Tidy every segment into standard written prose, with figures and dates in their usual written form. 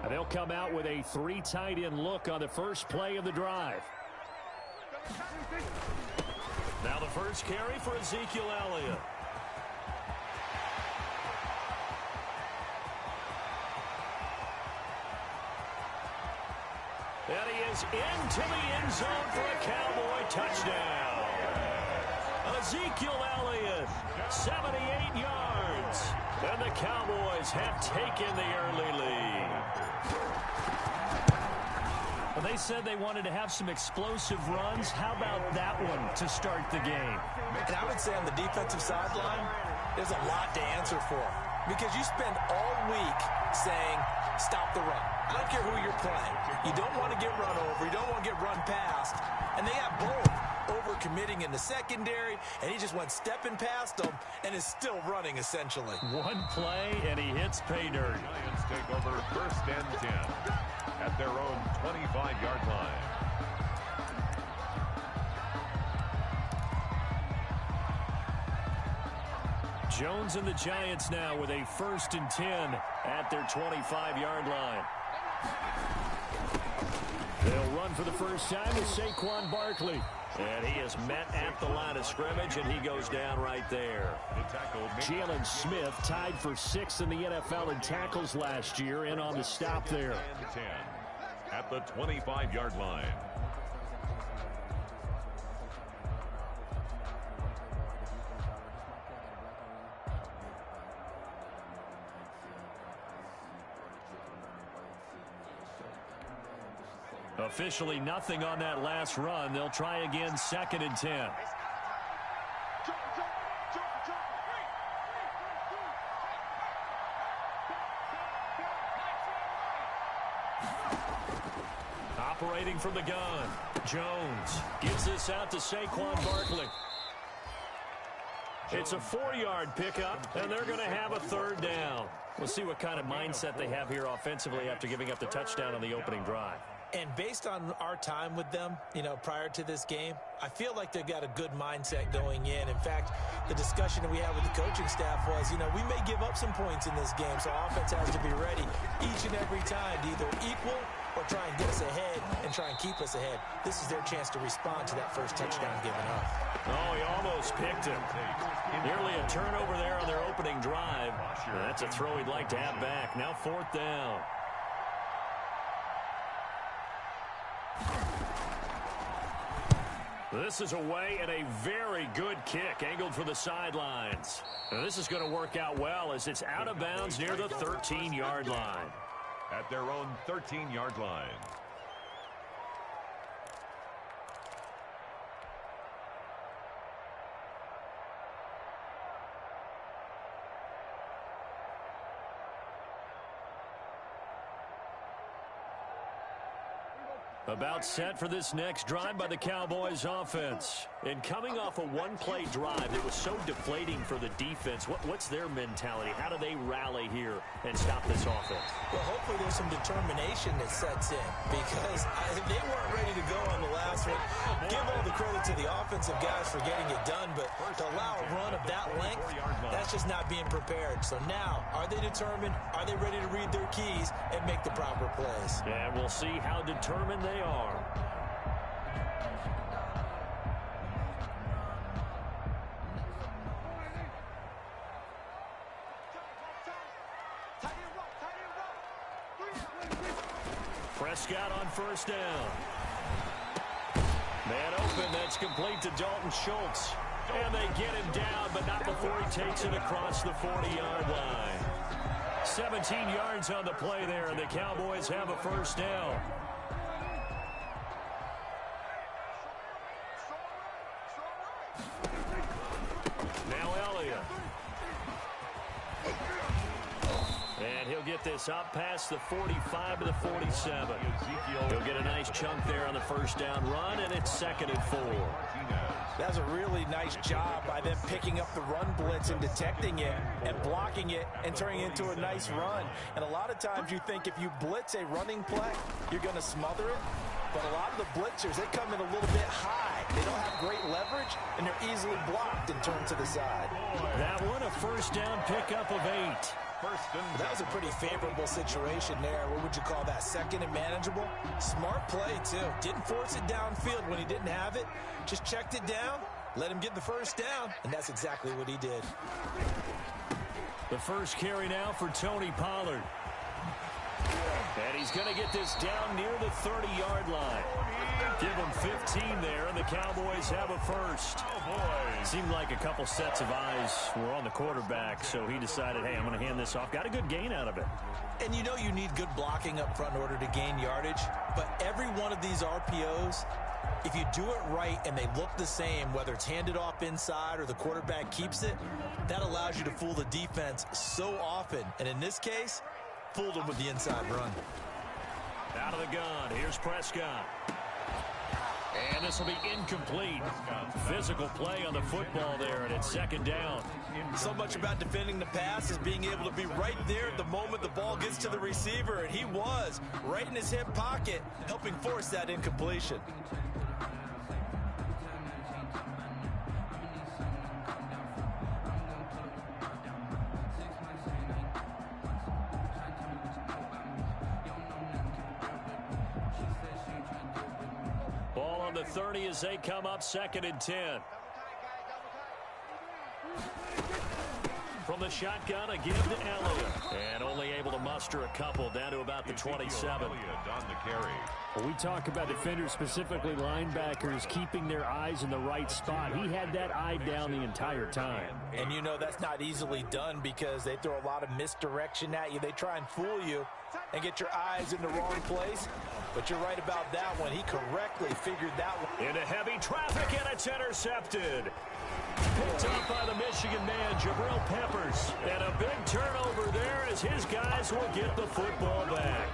And they'll come out with a 3 tight end look on the first play of the drive. Now the first carry for Ezekiel Elliott. And he is into the end zone for a Cowboy touchdown. Ezekiel Elliott, 78 yards. And the Cowboys have taken the early lead. Well, they said they wanted to have some explosive runs. How about that one to start the game? And I would say on the defensive sideline, there's a lot to answer for. Because you spend all week saying, stop the run. I don't care who you're playing. You don't want to get run over. You don't want to get run past. And they got both. Over-committing in the secondary, and he just went stepping past them and is still running, essentially. One play, and he hits pay dirt. Giants take over 1st and 10 at their own 25-yard line. Jones and the Giants now with a 1st and 10 at their 25-yard line. They'll run for the first time with Saquon Barkley. And he is met at the line of scrimmage, and he goes down right there. Jalen Smith tied for 6th in the NFL in tackles last year, in on the stop there. 10 at the 25-yard line. Officially nothing on that last run. They'll try again 2nd and 10. Operating from the gun, Jones gives this out to Saquon Barkley. It's a 4-yard pickup, and they're going to have a 3rd down. We'll see what kind of mindset they have here offensively after giving up the touchdown on the opening drive. And based on our time with them, prior to this game, I feel like they've got a good mindset going in. In fact, the discussion that we had with the coaching staff was, we may give up some points in this game, so offense has to be ready each and every time to either equal or try and get us ahead and try and keep us ahead. This is their chance to respond to that first touchdown given up. Oh, he almost picked him. Nearly a turnover there on their opening drive. That's a throw he'd like to have back. Now 4th down. This is away and a very good kick angled for the sidelines. Now this is going to work out well as it's out of bounds near the 13-yard line. At their own 13-yard line. About set for this next drive by the Cowboys offense. And coming off a one-play drive that was so deflating for the defense, what's their mentality? How do they rally here and stop this offense? Well, hopefully there's some determination that sets in because they weren't ready to go on the last one. Give all the credit to the offensive guys for getting it done, but to allow a run of that length, that's just not being prepared. So now, are they determined? Are they ready to read their keys and make the proper plays? And we'll see how determined they are. Prescott on 1st down. Man open, that's complete to Dalton Schultz. And they get him down, but not before he takes it across the 40-yard line. 17 yards on the play there, and the Cowboys have a 1st down. Now Elliott. And he'll get this up past the 45 to the 47. He'll get a nice chunk there on the 1st down run, and it's 2nd and 4. That's a really nice job by them picking up the run blitz and detecting it and blocking it and turning it into a nice run. And a lot of times you think if you blitz a running play, you're going to smother it. But a lot of the blitzers, they come in a little bit high. They don't have great leverage, and they're easily blocked and turned to the side. That one, a 1st down pickup of 8. first and 10. That was a pretty favorable situation there. What would you call that? Second and manageable? Smart play, too. Didn't force it downfield when he didn't have it. Just checked it down, let him get the first down, and that's exactly what he did. The first carry now for Tony Pollard. And he's going to get this down near the 30-yard line. Give him 15 there, and the Cowboys have a first. Seemed like a couple sets of eyes were on the quarterback, so he decided, hey, I'm going to hand this off. Got a good gain out of it. And you know you need good blocking up front in order to gain yardage, but every one of these RPOs, if you do it right and they look the same, whether it's handed off inside or the quarterback keeps it, that allows you to fool the defense so often. And in this case, fooled them with the inside run. Out of the gun, here's Prescott. And this will be incomplete. Physical play on the football there, and it's second down. So much about defending the pass is being able to be right there at the moment the ball gets to the receiver, and he was right in his hip pocket, helping force that incompletion. Ball on the 30 as they come up, second and 10. From the shotgun, a give to Elliott. And only able to muster a couple down to about the 27. On the carry. Well, we talk about defenders, specifically linebackers, keeping their eyes in the right spot. He had that eye down the entire time. And you know that's not easily done because they throw a lot of misdirection at you. They try and fool you and get your eyes in the wrong place. But you're right about that one. He correctly figured that one. Into heavy traffic, and it's intercepted. Picked up by the Michigan man, Jabril Peppers. And a big turnover there as his guys will get the football back.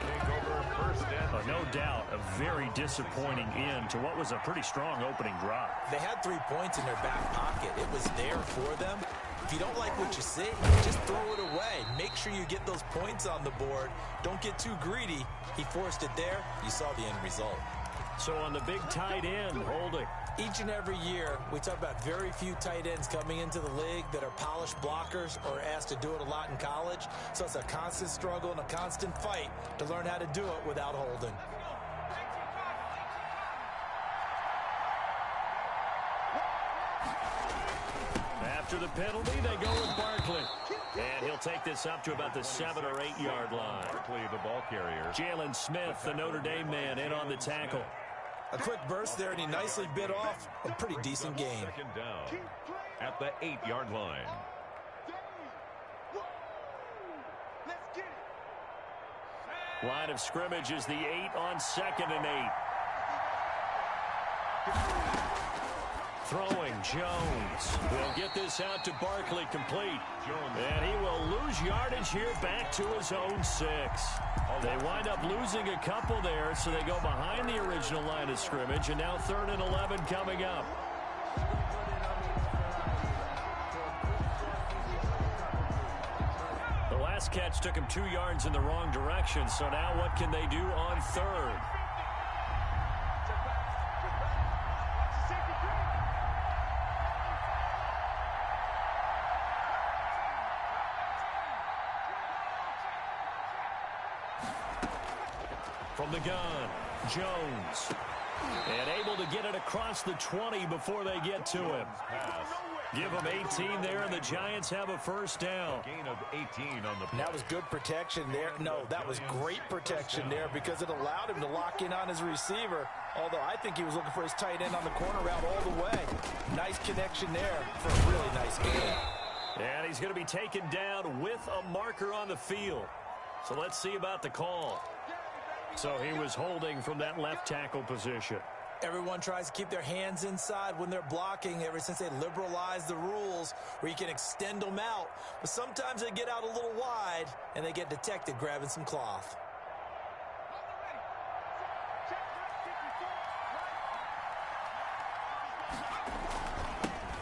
No doubt, a very disappointing end to what was a pretty strong opening drive. They had 3 points in their back pocket. It was there for them. If you don't like what you see, just throw it away. Make sure you get those points on the board. Don't get too greedy. He forced it there. You saw the end result. So on the big tight end, holding. Each and every year, we talk about very few tight ends coming into the league that are polished blockers or asked to do it a lot in college. So it's a constant struggle and a constant fight to learn how to do it without holding. After the penalty, they go with Barkley. And he'll take this up to about the 7 or 8 yard line. Barkley, the ball carrier. Jalen Smith, the Notre Dame man, in on the tackle. A quick burst there, and he nicely bit off a pretty decent gain. Second down at the 8 yard line. Line of scrimmage is the 8 on 2nd and 8. Throwing, Jones will get this out to Barkley, complete. And he will lose yardage here back to his own 6. They wind up losing a couple there, so they go behind the original line of scrimmage, and now 3rd and 11 coming up. The last catch took him 2 yards in the wrong direction, so now what can they do on 3rd? From the gun, Jones. And able to get it across the 20 before they get to him. Give him 18 there, and the Giants have a first down. Gain of 18 on the play. That was good protection there. No, that was great protection there because it allowed him to lock in on his receiver. Although I think he was looking for his tight end on the corner route all the way. Nice connection there for a really nice game. And he's going to be taken down with a marker on the field. So let's see about the call. So he was holding from that left tackle position. Everyone tries to keep their hands inside when they're blocking ever since they liberalized the rules where you can extend them out. But sometimes they get out a little wide and they get detected grabbing some cloth.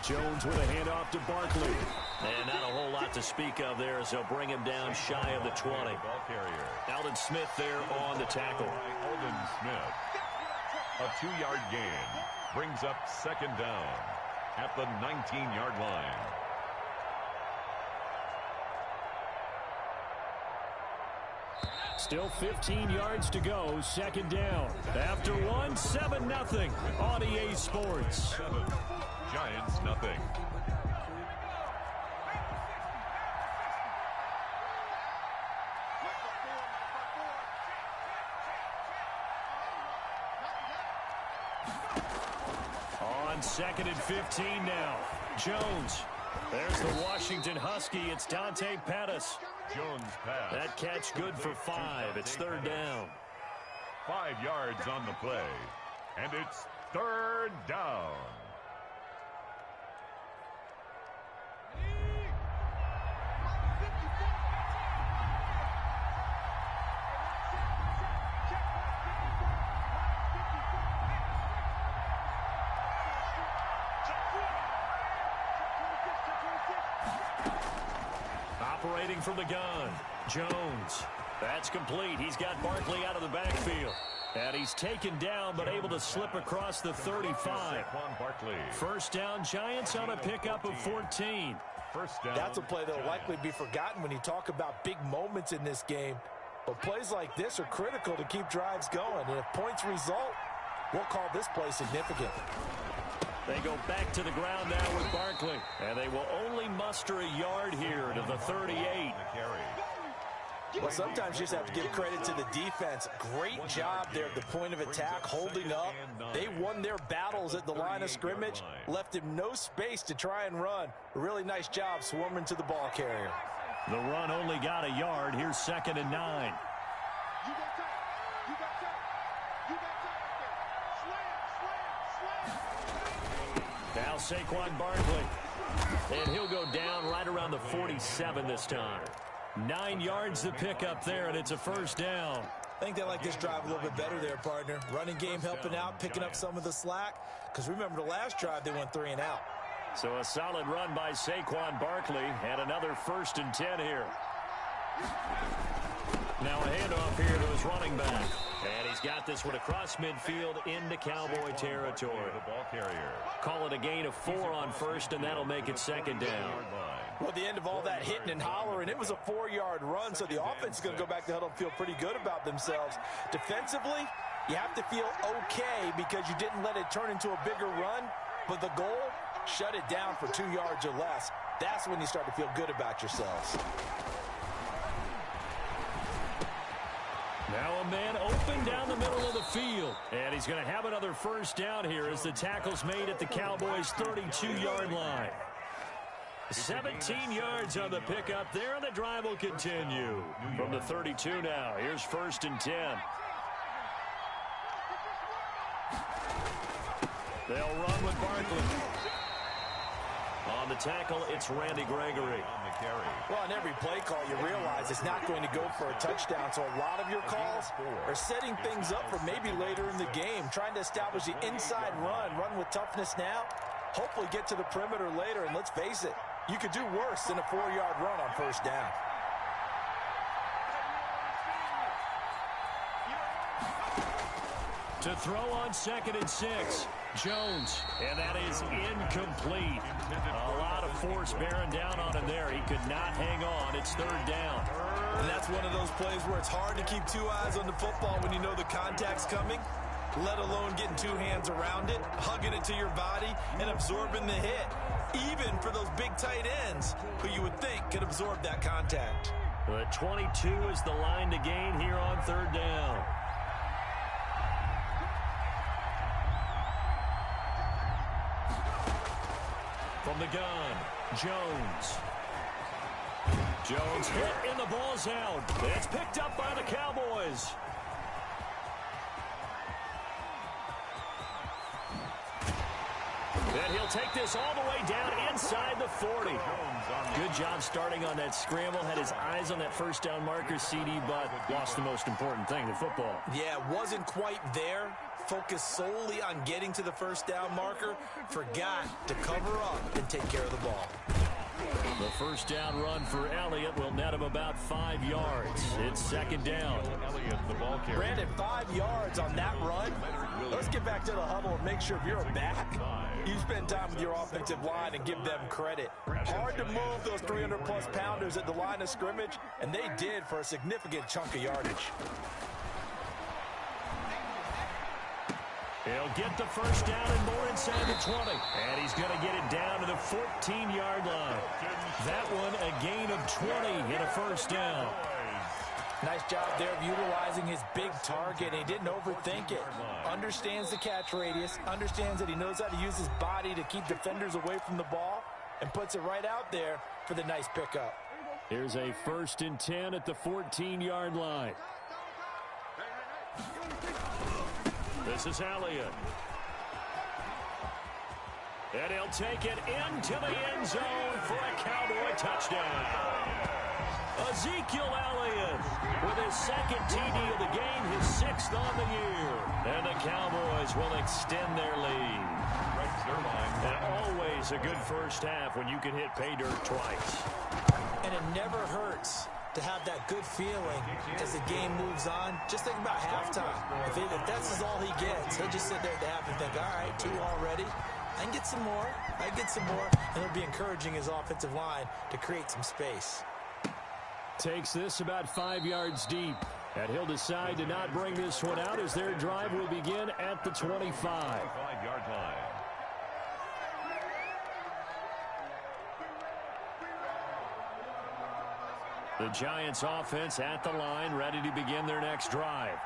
Jones with a handoff to Barkley. And not a whole lot to speak of there as they'll bring him down shy of the 20. Ball carrier. Alden Smith there on the tackle. Alden Smith. A 2-yard gain brings up second down at the 19-yard line. Still 15 yards to go, second down. After one, 7-0 on EA Sports. Giants nothing. On second and 15 now. Jones. There's the Washington Husky. It's Dante Pettis. Jones pass. That catch good for 5. It's third down. 5 yards on the play. And it's third down. Operating from the gun, Jones. That's complete. He's got Barkley out of the backfield. And he's taken down, but able to slip across the 35. First down, Giants on a pickup of 14. First down. That's a play that will likely be forgotten when you talk about big moments in this game. But plays like this are critical to keep drives going. And if points result, we'll call this play significant. They go back to the ground now with Barkley. And they will only muster a yard here to the 38. Well, sometimes you just have to give credit to the defense. Great job there at the point of attack, holding up. They won their battles at the line of scrimmage, left him no space to try and run. A really nice job swarming to the ball carrier. The run only got a yard. Here's second and 9. Now Saquon Barkley. And he'll go down right around the 47 this time. 9 yards to pick up there, and it's a first down. I think they like this drive a little bit better there, partner. Running game helping out, picking up some of the slack. Because remember, the last drive, they went 3 and out. So a solid run by Saquon Barkley, and another first and 10 here. Now a handoff here to his running back. And he's got this one across midfield into Cowboy territory. The ball carrier. Call it a gain of 4 on first, and that'll make it second down. Well, at the end of all that hitting and hollering, it was a 4-yard run, so the offense is going to go back to huddle and feel pretty good about themselves. Defensively, you have to feel okay because you didn't let it turn into a bigger run, but the goal, shut it down for 2 yards or less. That's when you start to feel good about yourselves. Now a man open down the middle of the field. And he's going to have another first down here as the tackle's made at the Cowboys' 32-yard line. 17 yards on the pickup there, and the drive will continue. From the 32 now, here's first and 10. They'll run with Barkley. On the tackle, it's Randy Gregory. Well, on every play call, you realize it's not going to go for a touchdown. So a lot of your calls are setting things up for maybe later in the game, trying to establish the inside run with toughness now, hopefully get to the perimeter later. And let's face it, you could do worse than a 4-yard run on first down. To throw on second and 6, Jones, and that is incomplete. A lot of force bearing down on him there. He could not hang on. It's third down. And that's one of those plays where it's hard to keep 2 eyes on the football when you know the contact's coming, let alone getting 2 hands around it, hugging it to your body, and absorbing the hit. Even for those big tight ends who you would think could absorb that contact. The 22 is the line to gain here on third down. From the gun, Jones. Jones hit and the ball's out. It's picked up by the Cowboys. And he'll take this all the way down inside the 40. Good job starting on that scramble. Had his eyes on that first down marker, CD, but lost the most important thing, the football. Yeah, wasn't quite there. Focused solely on getting to the first down marker. Forgot to cover up and take care of the ball. The first down run for Elliott will net him about 5 yards. It's second down. Elliott, the ball carrier. Brandon, 5 yards on that run. Those get back to the huddle and make sure if you're a back, you spend time with your offensive line and give them credit. Hard to move those 300-plus pounders at the line of scrimmage, and they did for a significant chunk of yardage. He'll get the first down and more inside the 20. And he's going to get it down to the 14-yard line. That one a gain of 20 and a first down. Nice job there of utilizing his big target. He didn't overthink it. Understands the catch radius. Understands that he knows how to use his body to keep defenders away from the ball. And puts it right out there for the nice pickup. Here's a 1st and 10 at the 14-yard line. This is Elliott. And he'll take it into the end zone for a Cowboy touchdown. Ezekiel Elliott with his 2nd TD of the game, his 6th on the year. And the Cowboys will extend their lead. And always a good first half when you can hit pay dirt twice. And it never hurts to have that good feeling as the game moves on. Just think about halftime. If that's all he gets, he'll just sit there at the half and think, all right, 2 already. I can get some more. I can get some more. And he'll be encouraging his offensive line to create some space. Takes this about 5 yards deep. And he'll decide to not bring this one out as their drive will begin at the 25. 5-yard line. The Giants offense at the line, ready to begin their next drive.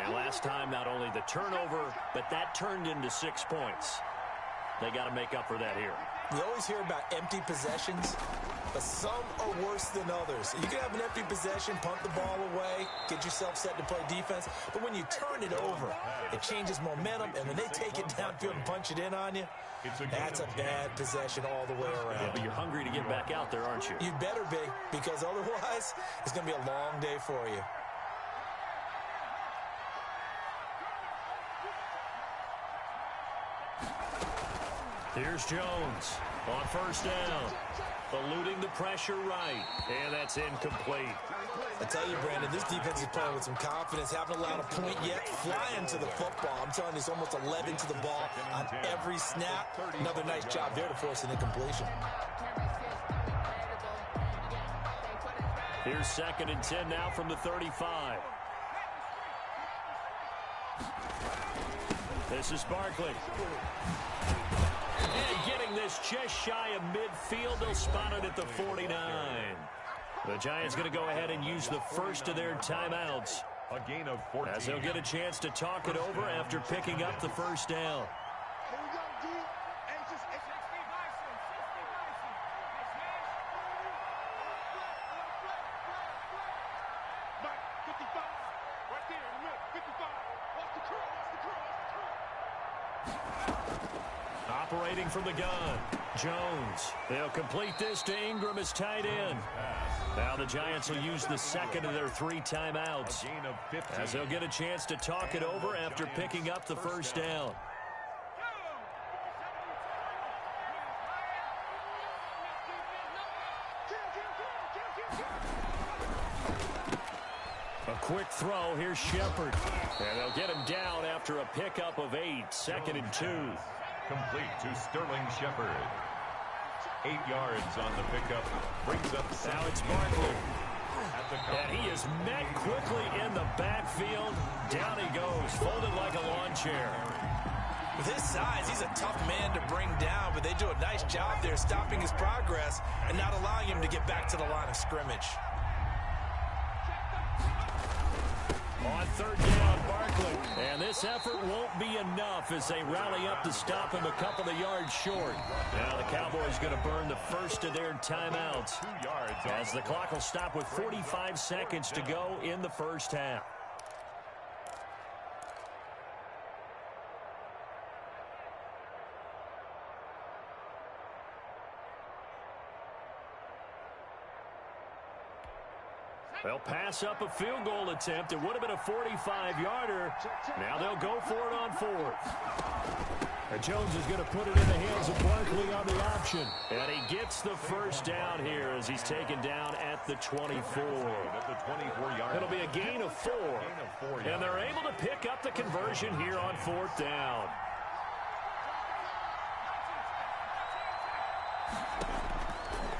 And last time, not only the turnover, but that turned into 6 points. They got to make up for that here. We always hear about empty possessions, but some are worse than others. You can have an empty possession, punt the ball away, get yourself set to play defense, but when you turn it over, it changes momentum, and when they take it downfield and punch it in on you, that's a bad possession all the way around. Yeah, but you're hungry to get back out there, aren't you? You better be, because otherwise, it's going to be a long day for you. Here's Jones on 1st down. Eluding the pressure right. And that's incomplete. I tell you, Brandon, this defense is playing with some confidence. Haven't allowed a point yet. Flying to the football. I'm telling you, it's almost 11 to the ball on every snap. Another nice job there to force an incompletion. Here's 2nd and 10 now from the 35. This is Barkley. And getting this just shy of midfield, they'll spot it at the 49. The Giants going to go ahead and use the first of their timeouts. A gain of 14. As they'll get a chance to talk it over after picking up the first down. Operating from the gun, Jones. They'll complete this to Ingram as tight end. Now the Giants will use the 2nd of their 3 timeouts as they'll get a chance to talk it over after picking up the first down. A quick throw. Here's Shepard. And they'll get him down after a pickup of 8. 2nd and 2. Complete to Sterling Shepard. 8 yards on the pickup. Brings up now it's Barkley. And he is met quickly in the backfield. Down he goes, folded like a lawn chair. With his size, he's a tough man to bring down, but they do a nice job there stopping his progress and not allowing him to get back to the line of scrimmage. On 3rd down, Barkley. And this effort won't be enough as they rally up to stop him a couple of yards short. Now the Cowboys going to burn the first of their timeouts 2 yards as the clock will stop with 45 seconds to go in the first half. They'll pass up a field goal attempt. It would have been a 45-yarder. Now they'll go for it on fourth. And Jones is going to put it in the hands of Barkley on the option. And he gets the first down here as he's taken down at the 24. It'll be a gain of 4. And they're able to pick up the conversion here on fourth down.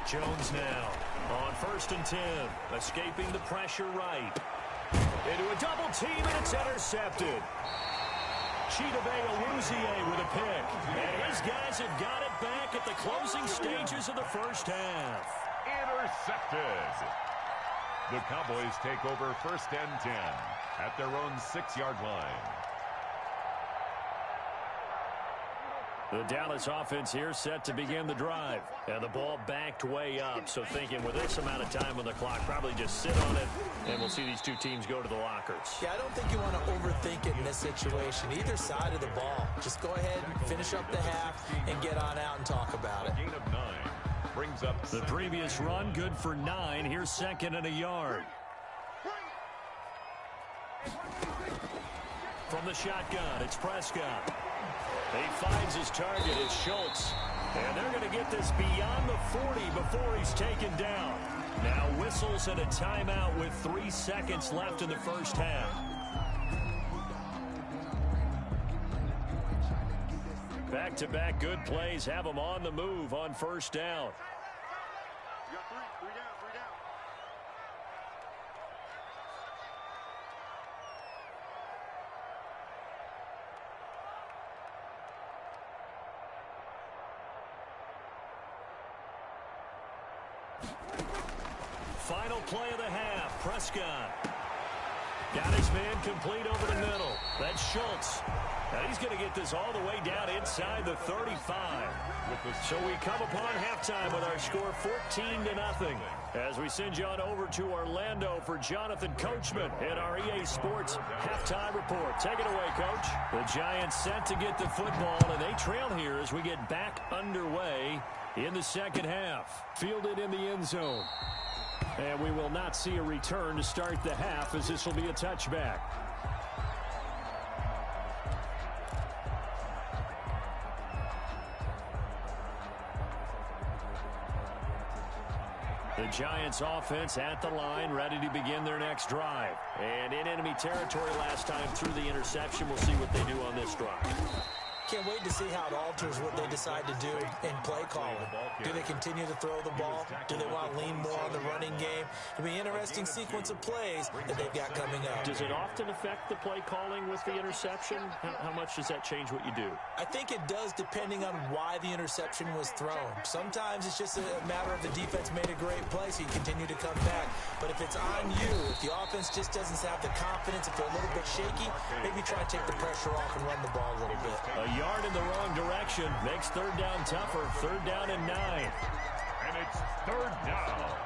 Jones now on 1st and 10, escaping the pressure right. Into a double team, and it's intercepted. Chidobe Awuzie with a pick. And his guys have got it back at the closing stages of the first half. Intercepted. The Cowboys take over 1st and 10 at their own 6-yard line. The Dallas offense here set to begin the drive. And the ball backed way up. So thinking with this amount of time on the clock, probably just sit on it, and we'll see these two teams go to the lockers. Yeah, I don't think you want to overthink it in this situation. Either side of the ball. Just go ahead, finish up the half, and get on out and talk about it. Gain of 9 brings up the previous run, good for 9. Here's 2nd and a yard. From the shotgun, it's Prescott. He finds his target, it's Schultz. And they're going to get this beyond the 40 before he's taken down. Now whistles and a timeout with 3 seconds left in the first half. Back-to-back good plays have them on the move on 1st down. You got 3 down. Final play of the half. Prescott got his man complete over the middle. That's Schultz. Now he's going to get this all the way down inside the 35. So we come upon halftime with our score 14-0. As we send you on over to Orlando for Jonathan Coachman in our EA Sports halftime report. Take it away, Coach. The Giants set to get the football, and they trail here as we get back underway in the second half. Fielded in the end zone. And we will not see a return to start the half, as this will be a touchback. The Giants offense at the line, ready to begin their next drive. And in enemy territory last time through the interception. We'll see what they do on this drive. Can't wait to see how it alters what they decide to do in play calling. Do they continue to throw the ball? Do they want to lean more on the running game? It'll be an interesting sequence of plays that they've got coming up. Does it often affect the play calling with the interception? How much does that change what you do? I think it does, depending on why the interception was thrown. Sometimes it's just a matter of the defense made a great play, so you continue to come back. But if it's on you, if the offense just doesn't have the confidence, if they're a little bit shaky, maybe try to take the pressure off and run the ball a little bit. A yard in the wrong direction makes 3rd down tougher. 3rd down and 9. And it's 3rd down.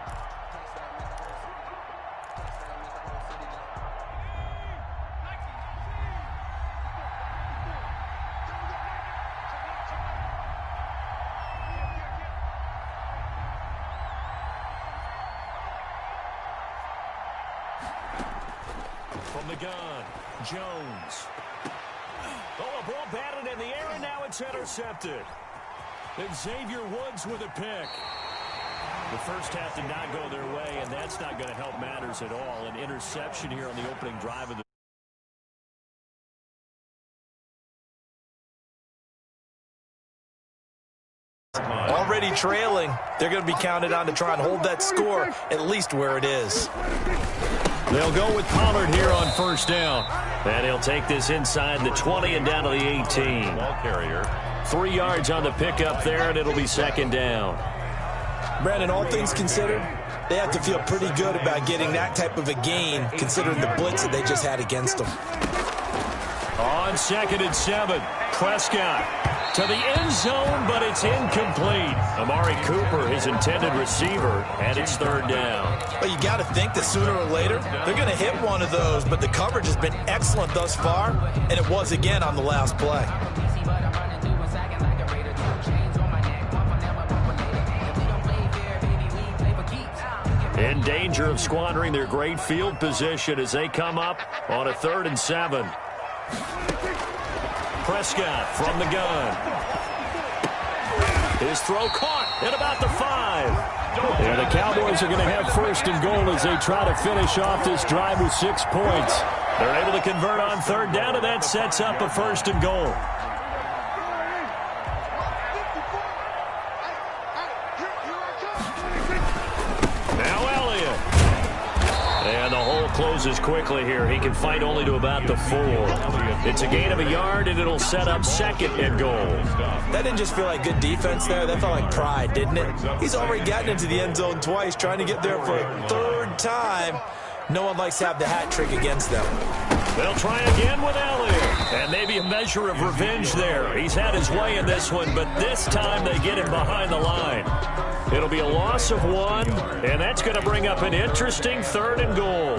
From the gun, Jones. Oh, a ball batted in the air, and now it's intercepted. And Xavier Woods with a pick. The first half did not go their way, and that's not going to help matters at all. An interception here on the opening drive of the already trailing. They're going to be counted on to try and hold that score at least where it is. They'll go with Pollard here on 1st down. And he'll take this inside the 20 and down to the 18. Ball carrier. 3 yards on the pickup there, and it'll be 2nd down. Brandon, all things considered, they have to feel pretty good about getting that type of a gain, considering the blitz that they just had against them. On 2nd and 7, Prescott to the end zone, but it's incomplete. Amari Cooper, his intended receiver, and it's 3rd down. But you got to think that sooner or later, they're going to hit one of those, but the coverage has been excellent thus far, and it was again on the last play. In danger of squandering their great field position as they come up on a 3rd and 7. Prescott from the gun. His throw caught at about the 5. And the Cowboys are going to have 1st and goal as they try to finish off this drive with 6 points. They're able to convert on 3rd down, and that sets up a 1st and goal. And the hole closes quickly here. He can fight only to about the 4. It's a gain of a yard, and it'll set up 2nd and goal. That didn't just feel like good defense there. That felt like pride, didn't it? He's already gotten into the end zone twice, trying to get there for a 3rd time. No one likes to have the hat trick against them. They'll try again with Elliott. And maybe a measure of revenge there. He's had his way in this one, but this time they get him behind the line. It'll be a loss of 1, and that's going to bring up an interesting 3rd and goal.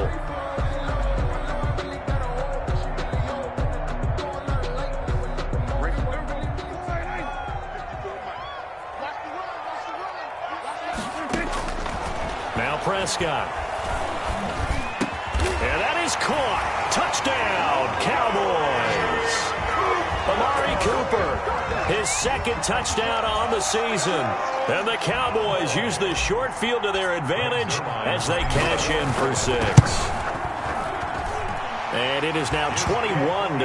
Now Prescott. And that is caught. Touchdown, Cowboys. Amari Cooper, his 2nd touchdown on the season. And the Cowboys use the short field to their advantage as they cash in for 6. And it is now 21-0.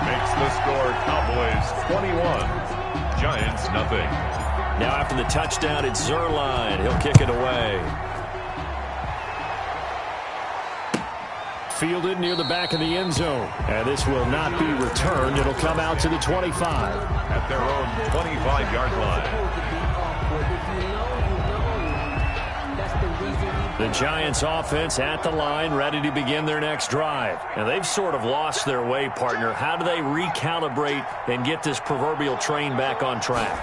Makes the score Cowboys 21, Giants nothing. Now after the touchdown, it's Zerline. He'll kick it away. Fielded near the back of the end zone. And this will not be returned. It'll come out to the 25. At their own 25-yard line. The Giants offense at the line, ready to begin their next drive. And they've sort of lost their way, partner. How do they recalibrate and get this proverbial train back on track?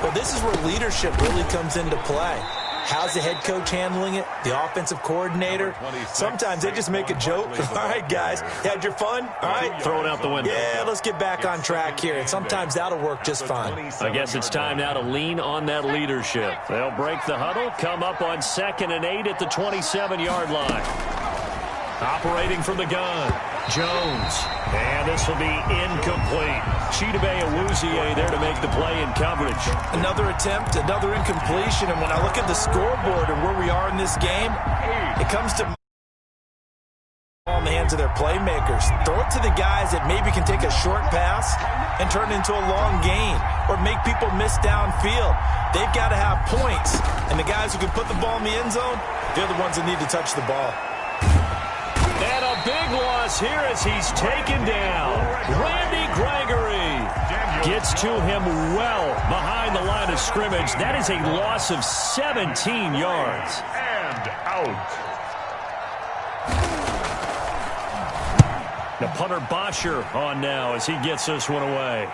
Well, this is where leadership really comes into play. How's the head coach handling it? The offensive coordinator? Sometimes they just make a joke. All right, guys, you had your fun? All right. Throw it out the window. Yeah, let's get back on track here. And sometimes that'll work just fine. I guess it's time now to lean on that leadership. They'll break the huddle, come up on 2nd and 8 at the 27-yard line. Operating from the gun, Jones. And this will be incomplete. Chidobe Awuzie there to make the play in coverage. Another attempt, another incompletion. And when I look at the scoreboard and where we are in this game, it comes to in the hands of their playmakers. Throw it to the guys that maybe can take a short pass and turn it into a long gain or make people miss downfield. They've got to have points. And the guys who can put the ball in the end zone, they're the ones that need to touch the ball. And a big loss here as he's taken down. Randy Gregory gets to him well behind the line of scrimmage. That is a loss of 17 yards. And out. The punter Bosher on now as he gets this one away.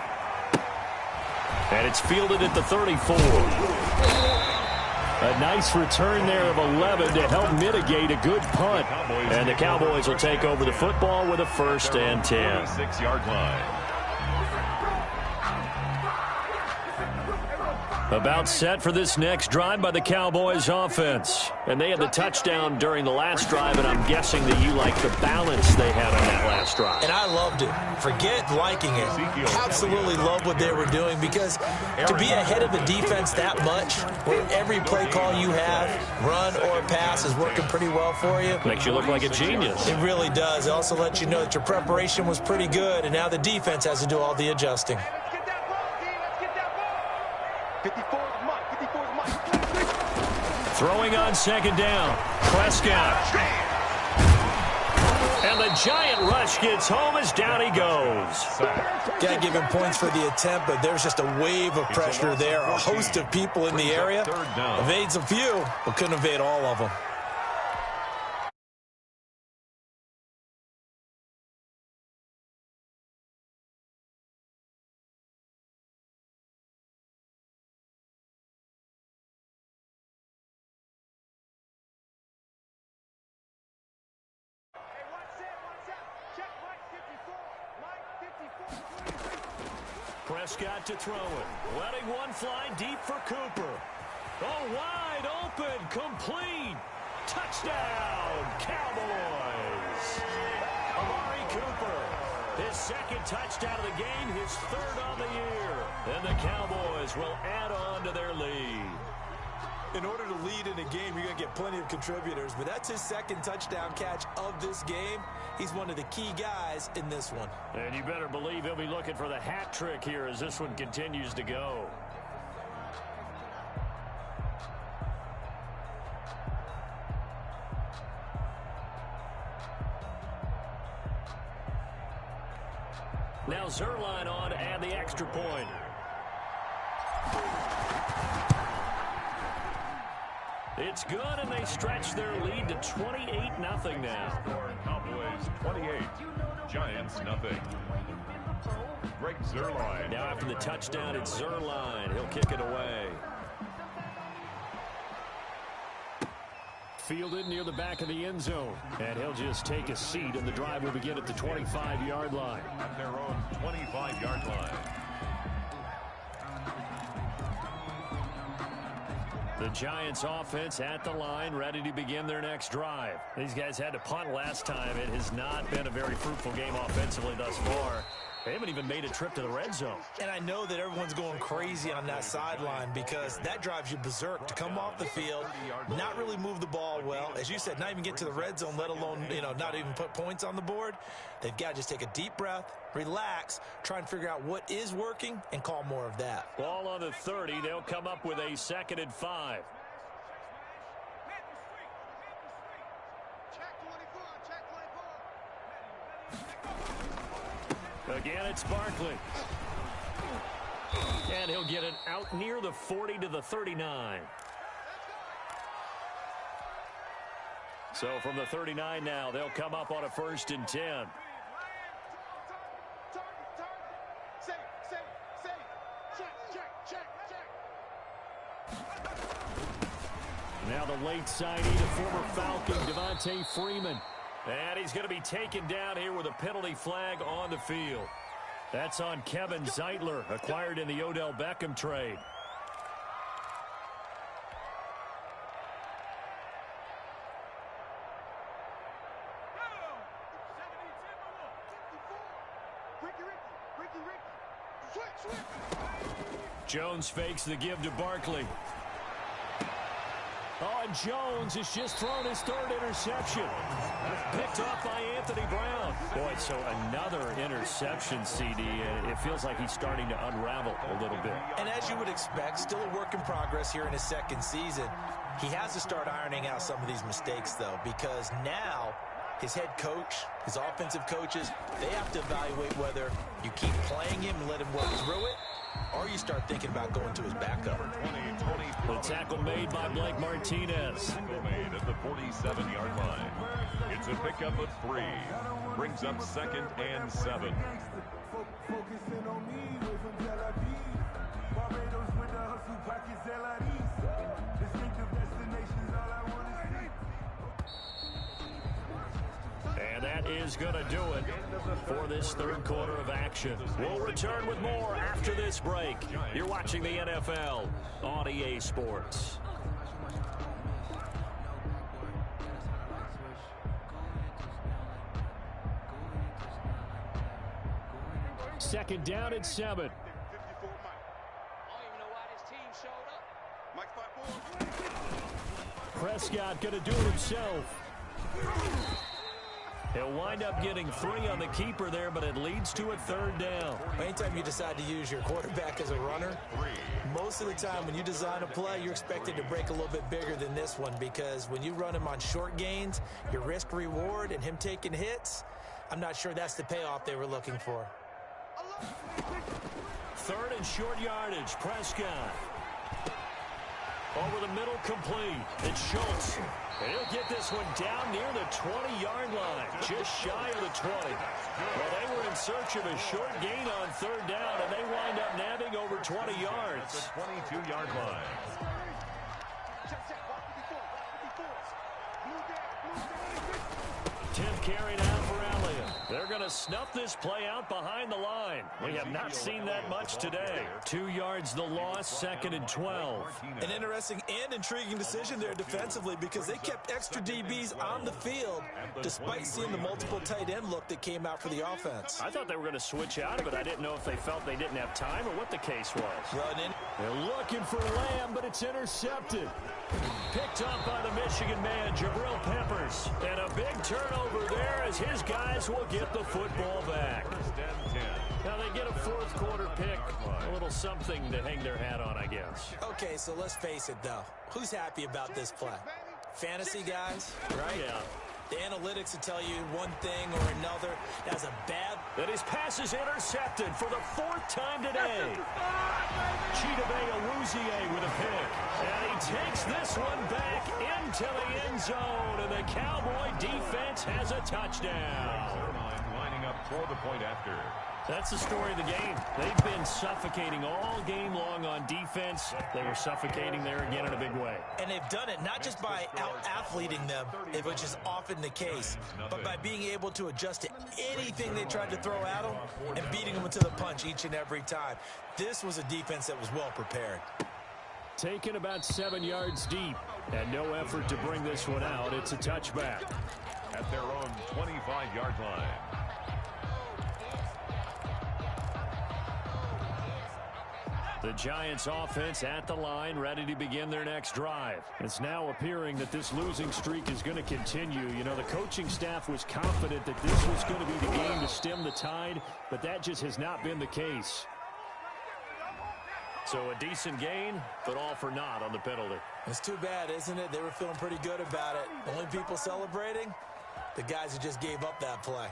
And it's fielded at the 34. A nice return there of 11 to help mitigate a good punt. And the Cowboys will take over the football with a 1st and 10. 6-yard line. About set for this next drive by the Cowboys offense. And they had the touchdown during the last drive, and I'm guessing that you like the balance they had on that last drive. And I loved it. Forget liking it. Absolutely love what they were doing, because to be ahead of a defense that much, where every play call you have, run or pass, is working pretty well for you. Makes you look like a genius. It really does. It also lets you know that your preparation was pretty good, and now the defense has to do all the adjusting. 54 is Mike. 54 is Mike. Throwing on 2nd down. Prescott. And the giant rush gets home as down he goes. Got to give him points for the attempt, but there's just a wave of pressure there. A host of people in the area. Evades a few, but couldn't evade all of them. Prescott to throw it. Letting one fly deep for Cooper. Oh, wide open, complete. Touchdown, Cowboys. Amari Cooper, his second touchdown of the game, his third on the year. And the Cowboys will add on to their lead. In order to lead in a game, you're going to get plenty of contributors, but that's his second touchdown catch of this game. He's one of the key guys in this one. And you better believe he'll be looking for the hat trick here as this one continues to go. Now Zerline on to add the extra point. It's good, and they stretch their lead to 28-0 now. Cowboys 28, Giants nothing. Greg Zerline. Now after the touchdown, it's Zerline. He'll kick it away. Fielded near the back of the end zone. And he'll just take a seat, and the drive will begin at the 25-yard line. At their own 25-yard line. The Giants offense at the line, ready to begin their next drive. These guys had to punt last time. It has not been a very fruitful game offensively thus far. They haven't even made a trip to the red zone. And I know that everyone's going crazy on that sideline because that drives you berserk to come off the field, not really move the ball well. As you said, not even get to the red zone, let alone, not even put points on the board. They've got to just take a deep breath, relax, try and figure out what is working, and call more of that. Ball on the 30. They'll come up with a 2nd and 5. Again, it's Barkley. And he'll get it out near the 40 to the 39. So from the 39 now, they'll come up on a 1st and 10. Now the late signee, the former Falcon, Devontae Freeman. And he's going to be taken down here with a penalty flag on the field. That's on Kevin Zeitler, acquired in the Odell Beckham trade. Jones fakes the give to Barkley. Oh, and Jones has just thrown his 3rd interception. Picked off by Anthony Brown. Boy, so another interception, CD. It feels like he's starting to unravel a little bit. And as you would expect, still a work in progress here in his 2nd season. He has to start ironing out some of these mistakes, though, because now his head coach, his offensive coaches, they have to evaluate whether you keep playing him and let him work through it, or you start thinking about going to his backup. The tackle made by Blake Martinez. Tackle made at the 47-yard line. It's a pickup of 3. Brings up 2nd and 7. And that is going to do it for this 3rd quarter of action. We'll return with more after this break. You're watching the NFL on EA Sports. Second down and 7. Prescott going to do it himself. He'll wind up getting 3 on the keeper there, but it leads to a 3rd down. Anytime you decide to use your quarterback as a runner, most of the time when you design a play, you're expected to break a little bit bigger than this one, because when you run him on short gains, your risk-reward and him taking hits, I'm not sure that's the payoff they were looking for. 3rd and short yardage, Prescott. Over the middle, complete. It's Schultz. And he'll get this one down near the 20-yard line, just shy of the 20. Well, they were in search of a short gain on 3rd down, and they wind up nabbing over 20 yards. The 22-yard line. Tenth carry now for Elliott. They're going to snuff this play out behind the line. We have not seen that much today. 2 yards the loss, 2nd and 12. An interesting and intriguing decision there defensively because they kept extra DBs on the field despite seeing the multiple tight end look that came out for the offense. I thought they were going to switch out of it. I didn't know if they felt they didn't have time or what the case was. They're looking for Lamb, but it's intercepted. Picked up by the Michigan man, Jabril Peppers. And a big turnover there as his guys will get the football back. Now they get a 4th quarter pick. A little something to hang their hat on, I guess. Okay, so let's face it, though. Who's happy about this play? Fantasy guys, right? Yeah. The analytics will tell you one thing or another. That's a bad... And his pass is intercepted for the 4th time today. Chidobe Awuzie with a pick. And he takes this one back into the end zone. And the Cowboy defense has a touchdown. Lining up for the point after. That's the story of the game. They've been suffocating all game long on defense. They were suffocating there again in a big way. And they've done it not just by out-athleting them, which is often the case, but by being able to adjust to anything they tried to throw at them and beating them to the punch each and every time. This was a defense that was well prepared. Taken about 7 yards deep, and no effort to bring this one out. It's a touchback. At their own 25-yard line. The Giants offense at the line, ready to begin their next drive. It's now appearing that this losing streak is going to continue. You know, the coaching staff was confident that this was going to be the game to stem the tide, but that just has not been the case. So a decent gain, but all for naught on the penalty. It's too bad, isn't it? They were feeling pretty good about it. The only people celebrating, the guys who just gave up that play.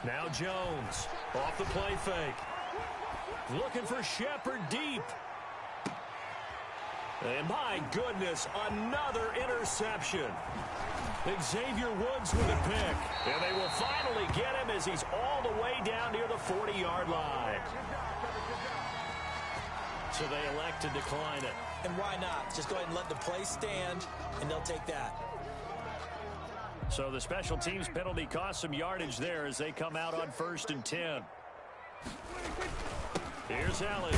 Now Jones, off the play fake. Looking for Shepard deep. And my goodness, another interception. Xavier Woods with a pick. And they will finally get him as he's all the way down near the 40-yard line. So they elect to decline it. And why not? Just go ahead and let the play stand, and they'll take that. So the special teams penalty cost some yardage there as they come out on 1st and 10. Here's Elliott.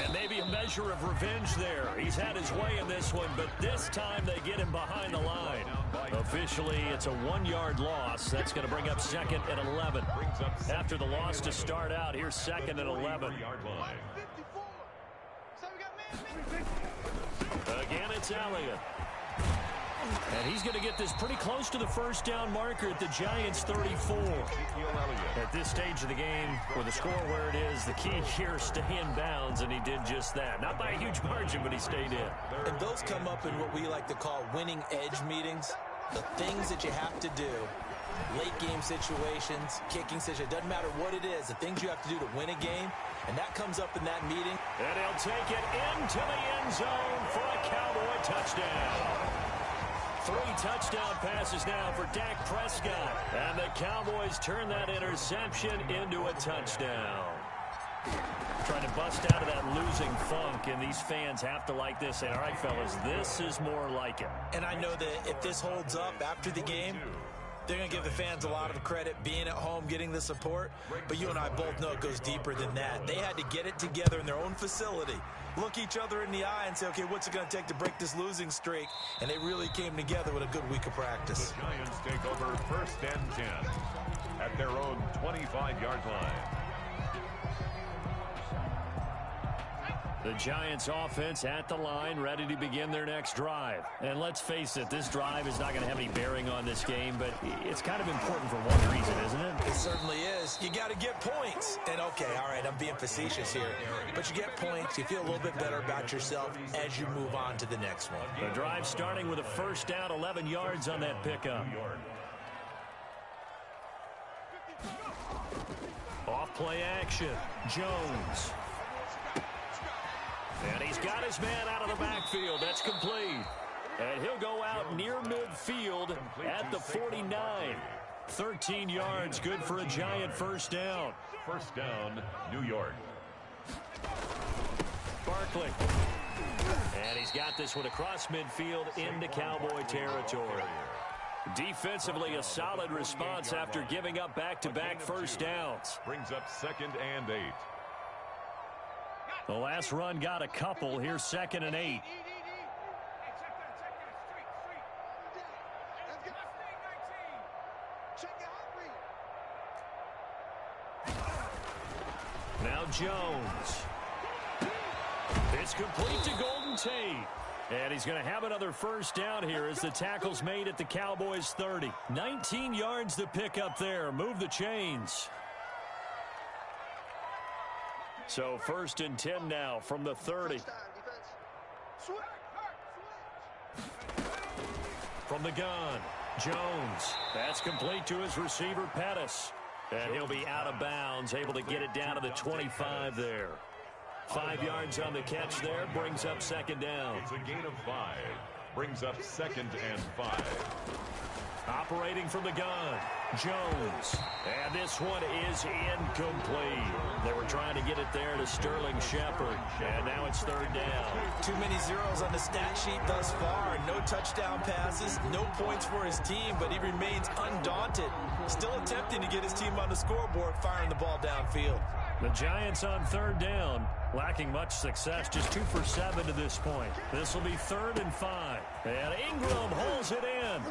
And maybe a measure of revenge there. He's had his way in this one, but this time they get him behind the line. Officially, it's a 1-yard loss. That's going to bring up 2nd and 11. After the loss to start out, here's 2nd and 11. Again, it's Elliott. And he's going to get this pretty close to the 1st down marker at the Giants' 34. At this stage of the game, with the score where it is, the key here is stay in bounds, and he did just that. Not by a huge margin, but he stayed in. And those come up in what we like to call winning edge meetings. The things that you have to do, late game situations, kicking situations, doesn't matter what it is, the things you have to do to win a game, and that comes up in that meeting. And he'll take it into the end zone for a Cowboy touchdown. 3 touchdown passes now for Dak Prescott. And the Cowboys turn that interception into a touchdown. Trying to bust out of that losing funk, and these fans have to like this. And all right, fellas, this is more like it. And I know that if this holds up after the game, they're going to give the fans a lot of credit being at home, getting the support. But you and I both know it goes deeper than that. They had to get it together in their own facility, look each other in the eye and say, okay, what's it going to take to break this losing streak? And they really came together with a good week of practice. The Giants take over 1st and 10 at their own 25-yard line. The Giants offense at the line, ready to begin their next drive. And let's face it, this drive is not going to have any bearing on this game, but it's kind of important for one reason, isn't it? It certainly is. You got to get points. And okay, all right, I'm being facetious here, but you get points, you feel a little bit better about yourself as you move on to the next one. The drive starting with a 1st down, 11 yards on that pickup. Off play action, Jones. And he's got his man out of the backfield. That's complete. And he'll go out near midfield at the 49. 13 yards, good for a Giant 1st down. 1st down, New York. Barkley. And he's got this one across midfield into Cowboy territory. Defensively, a solid response after giving up back-to-back first downs. Brings up 2nd and 8. The last run got a couple. Here's 2nd and 8. Now Jones. It's complete to Golden Tate. And he's going to have another first down here as the tackle's made at the Cowboys 30. 19 yards to pick up there. Move the chains. So 1st and 10 now from the 30. From the gun, Jones. That's complete to his receiver, Pettis. And he'll be out of bounds, able to get it down to the 25 there. 5 yards on the catch there, brings up 2nd down. It's a gain of 5. Brings up 2nd and 5. Operating from the gun, Jones. And this one is incomplete. They were trying to get it there to Sterling Shepard. And now it's 3rd down. Too many zeros on the stat sheet thus far. No touchdown passes, no points for his team, but he remains undaunted. Still attempting to get his team on the scoreboard, firing the ball downfield. The Giants on 3rd down, lacking much success, just 2 for 7 to this point. This will be 3rd and 5. And Ingram holds it in.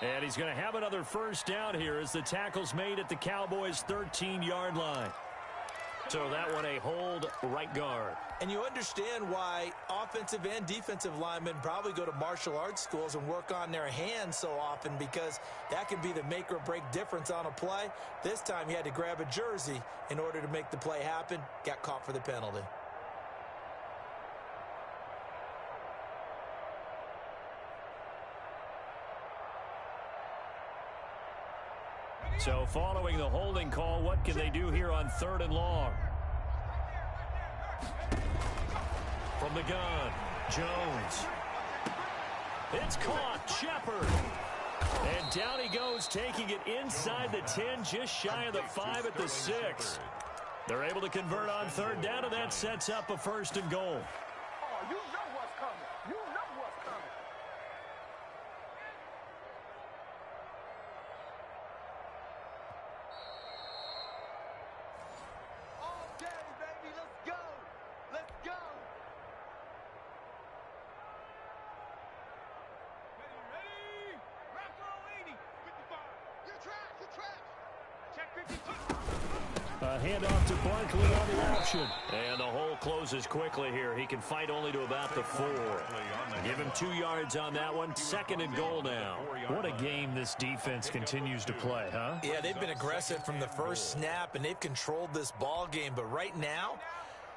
And he's going to have another first down here as the tackle's made at the Cowboys' 13-yard line. So that one a hold right guard. And you understand why offensive and defensive linemen probably go to martial arts schools and work on their hands so often, because that can be the make or break difference on a play. This time he had to grab a jersey in order to make the play happen. Got caught for the penalty. So following the holding call, what can they do here on 3rd and long? From the gun, Jones. It's caught, Shepard. And down he goes, taking it inside the 10, just shy of the 5 at the 6. They're able to convert on 3rd down, and that sets up a 1st and goal. Oh, you know what's coming. You know what's coming. All day, baby. Let's go. Let's go. Ready? Rocco 80. 55. You're trash. You're trash. Check 52. A handoff to Barkley on the option. And the hole closes quickly here. He can fight only to about the 4. Give him 2 yards on that one. 2nd and goal now. What a game this defense continues to play, huh? Yeah, they've been aggressive from the first snap, and they've controlled this ball game. But right now,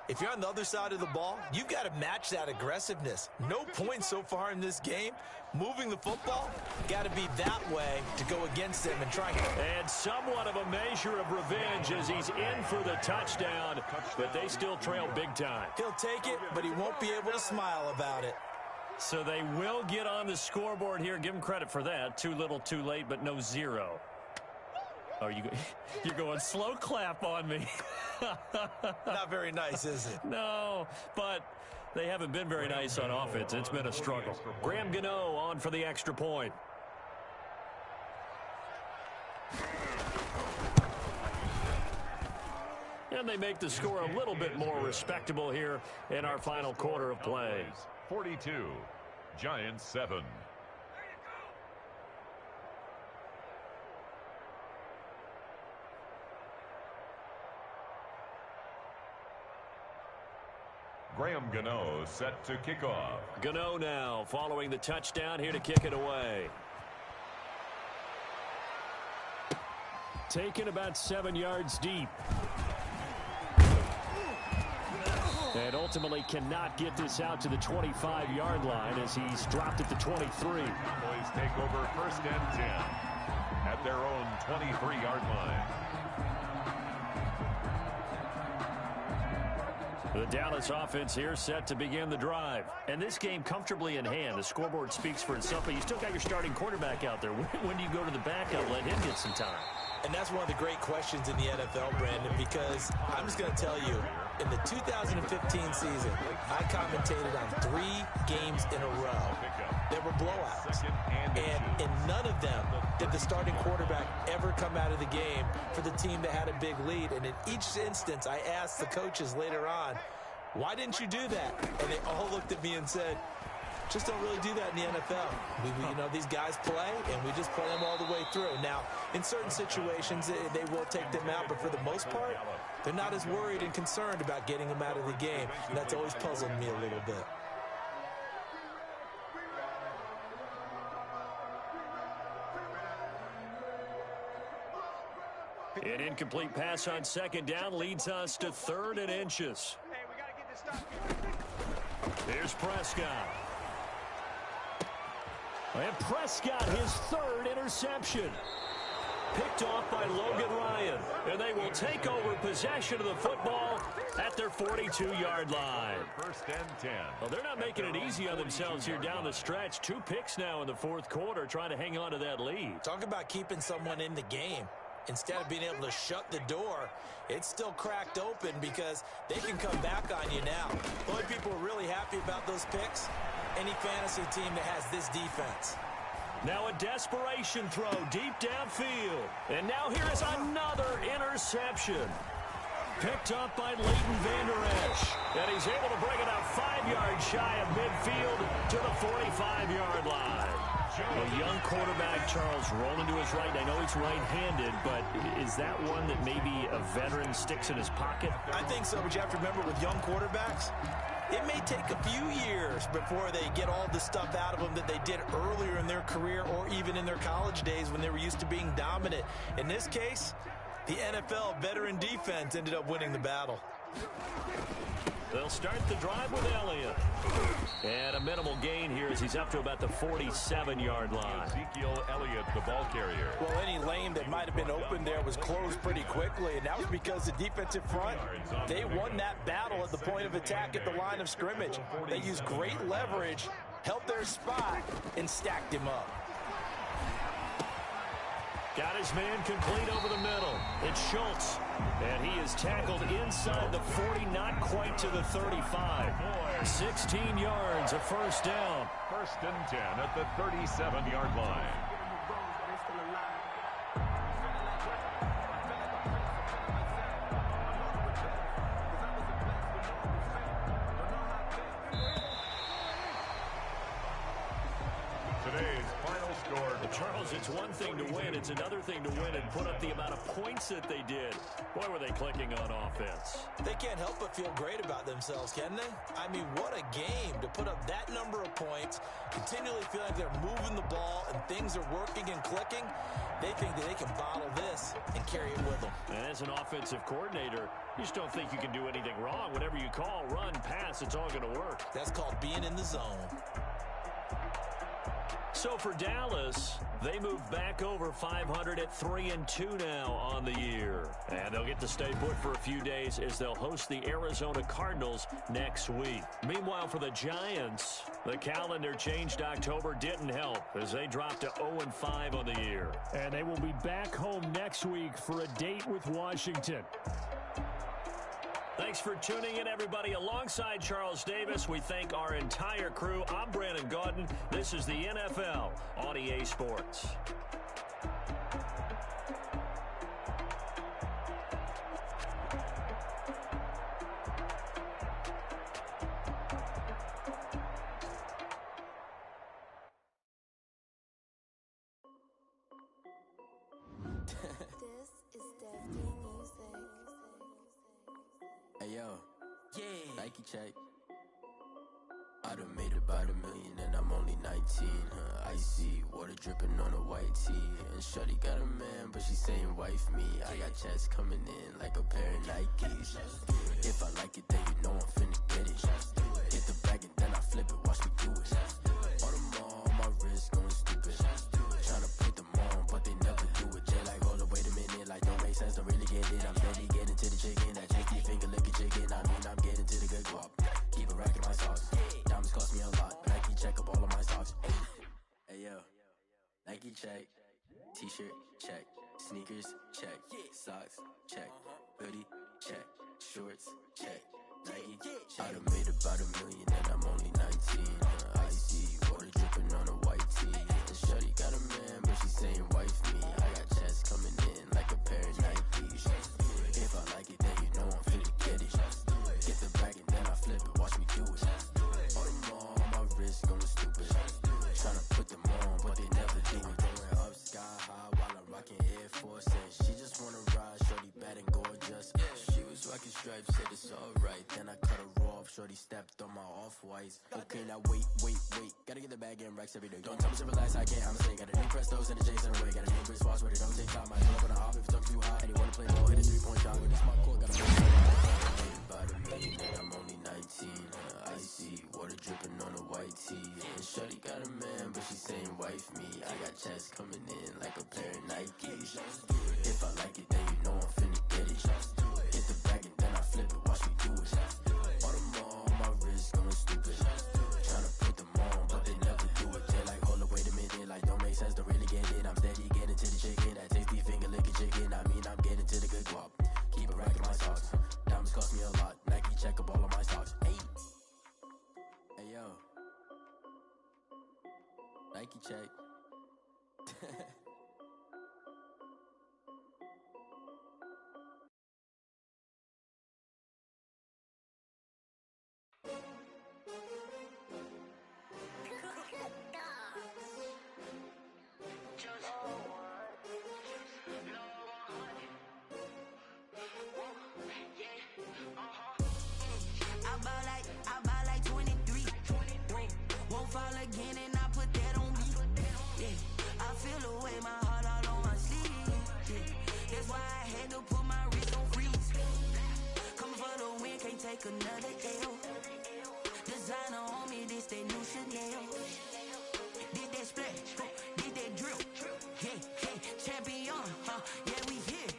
if you're on the other side of the ball, you've got to match that aggressiveness. No points so far in this game. Moving the football, got to be that way to go against them and try. And somewhat of a measure of revenge as he's in for the touchdown, but they still trail big time. He'll take it, but he won't be able to smile about it. So they will get on the scoreboard here. Give him credit for that. Too little, too late, but no 0. Oh, you're going slow clap on me. Not very nice, is it? No, but they haven't been very nice on offense. It's been a struggle. Graham Gano on for the extra point. And they make the score a little bit more respectable here in our final quarter of play. 42, Giants 7. Graham Gano set to kick off. Gano now following the touchdown here to kick it away. Taken about 7 yards deep. And ultimately cannot get this out to the 25-yard line as he's dropped at the 23. Cowboys take over 1st and 10 at their own 23-yard line. The Dallas offense here set to begin the drive. And this game comfortably in hand. The scoreboard speaks for itself, but you still got your starting quarterback out there. When do you go to the backup, let him get some time? And that's one of the great questions in the NFL, Brandon, because I'm just going to tell you, in the 2015 season, I commentated on 3 games in a row. There were blowouts. And in none of them did the starting quarterback ever come out of the game for the team that had a big lead. And in each instance, I asked the coaches later on, why didn't you do that? And they all looked at me and said, just don't really do that in the NFL. These guys play, and we just play them all the way through. Now, in certain situations, they will take them out, but for the most part, they're not as worried and concerned about getting them out of the game. And that's always puzzled me a little bit. An incomplete pass on second down leads us to 3rd and inches. Hey, we got to get this stopped. Here's Prescott. And Prescott, his 3rd interception. Picked off by Logan Ryan. And they will take over possession of the football at their 42-yard line. 1st and 10. Well, they're not making it easy on themselves here down the stretch. 2 picks now in the 4th quarter, trying to hang on to that lead. Talk about keeping someone in the game. Instead of being able to shut the door, it's still cracked open because they can come back on you now. The only people who are really happy about those picks, any fantasy team that has this defense. Now a desperation throw deep downfield. And now here is another interception. Picked up by Leighton Vander Esch. And he's able to bring it out 5 yards shy of midfield to the 45-yard line. A young quarterback, Charles, rolling to his right. I know he's right-handed, but is that one that maybe a veteran sticks in his pocket? I think so, but you have to remember with young quarterbacks, it may take a few years before they get all the stuff out of them that they did earlier in their career or even in their college days when they were used to being dominant. In this case, the NFL veteran defense ended up winning the battle. They'll start the drive with Elliott. And a minimal gain here as he's up to about the 47-yard line. Ezekiel Elliott, the ball carrier. Well, any lane that might have been open there was closed pretty quickly, and that was because the defensive front, they won that battle at the point of attack at the line of scrimmage. They used great leverage, held their spot, and stacked him up. Got his man complete over the middle. It's Schultz. And he is tackled inside the 40, not quite to the 35. 16 yards, a first down. 1st and 10 at the 37-yard line. Today's final score. Charles, it's one thing to win. It's another thing to win and put up the amount of points that they did. Boy, were they clicking on offense. They can't help but feel great about themselves, can they? I mean, what a game to put up that number of points, continually feel like they're moving the ball and things are working and clicking. They think that they can bottle this and carry it with them. And as an offensive coordinator, you just don't think you can do anything wrong. Whatever you call, run, pass, it's all going to work. That's called being in the zone. So for Dallas, they move back over 500 at 3-2 now on the year. And they'll get to stay put for a few days as they'll host the Arizona Cardinals next week. Meanwhile, for the Giants, the calendar changed October didn't help as they dropped to 0-5 on the year. And they will be back home next week for a date with Washington. Thanks for tuning in, everybody. Alongside Charles Davis, we thank our entire crew. I'm Brandon Gaudin. This is the NFL on EA Sports. Hey yo, yeah, Nike check. I done made about $1 million and I'm only 19. Icy water dripping on a white tee. And shorty got a man, but she saying wife me. I got checks coming in like a pair of Nikes. If I like it, then you know I'm finna get it. Hit the bag and then I flip it, watch me do it. All them on my wrist going stupid. Tryna put them on, but they never do it. Jay like, hold up, wait a minute, like don't make sense, don't really get it. I'm steady getting to the chicken, that chicky finger licking chicken. I mean, I'm getting to the good guap. Keep a rack in my socks. Diamonds cost me a lot. Nike check up all of my socks. Hey yo, Nike check. T-shirt check. Sneakers, check. Socks, check. Hoodie, check. Shorts, check. Nike, I done made about $1 million and I'm only 19. Icy, water dripping on a white tee. And shorty got a man, but she saying wife me. I got checks coming in like a pair of Nikes. If I like it, then you know I'm finna get it. Get the bag and then I flip it, watch me do it. On them all, my wrist going stupid. Tryna put them on, but they never do it. Going up sky high while I'm rocking Air Force. And she just wanna ride, shorty bad and gorgeous. She was rocking stripes, said it's alright. Then I cut her off, shorty stepped on my off-whites. Okay, now wait. Gotta get the bag and racks every day. Don't tell me to relax, I can't, I'm saying. Got a new Prestos and a Jason away. Got a new Chris Foss, but it don't take time. I pull up on a hop if it talks too high. And he wanna play ball, hit a 3-point shot. With this my court, gotta make it. About $1 million and I'm only 19. Icy, water dripping on a white tee. And shorty got a man, but she saying wife me. I got checks coming in like a pair of Nikes. If I like it, then you know I'm finna get it. Get the bag and then I flip it, watch me do it. On them all, my wrist going stupid. Tryna put them on, but they never do it. They're like, hold up, wait a minute, like don't make sense to really get it. I'm steady getting to the chicken, that tasty finger licking chicken. I mean, I'm getting to the good guap. Keep it racking my socks. Diamonds cost me a lot. Nike check up all of my stocks. Hey yo, Nike check. I buy like 23. Won't fall again and I put that on me. Yeah, I feel away, my heart all on my sleeve. Yeah, that's why I had to put my wrist on freeze. Coming for the win, can't take another L. Designer on me, this that new Chanel. Did that splash, did that drill. Yeah, champion, yeah, we here.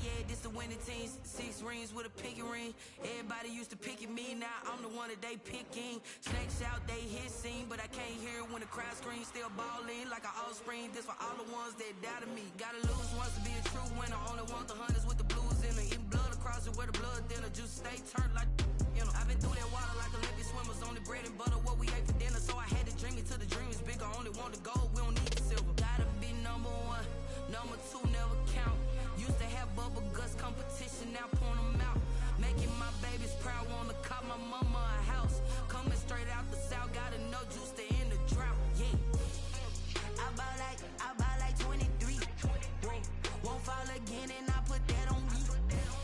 Yeah, this the winning team. 6 rings with a pinky ring. Everybody used to pick at me, now I'm the one that they picking. Snakes out, they hit scene, but I can't hear it when the crowd screams. Still balling like an offspring. This for all the ones that doubted me. Gotta lose once to be a true winner. Only want the hunters with the blues in it. Eating blood across it where the blood thinner. Juice stay turned like, you know. I've been through that water like Olympic swimmers. Only bread and butter, what we ate for dinner. So I had to dream it till the dream is bigger. Only want the gold, we don't need the silver. Gotta be number 1, number 2 never count. Used to have bubble guts competition, now point them out. Making my babies proud, wanna cop my mama a house. Coming straight out the south, gotta know juice to end the drought. Yeah, I buy like 23. Won't fall again and I put that on me.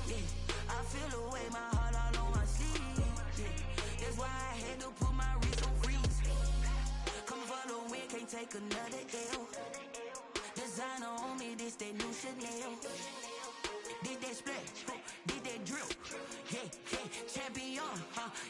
Yeah, I feel away, my heart all on my sleeve. Yeah, that's why I had to put my wrist on freeze. Coming for the win, can't take another L. Designer on me, this that new Chanel. Did that splash, did that drill. Yeah, champion,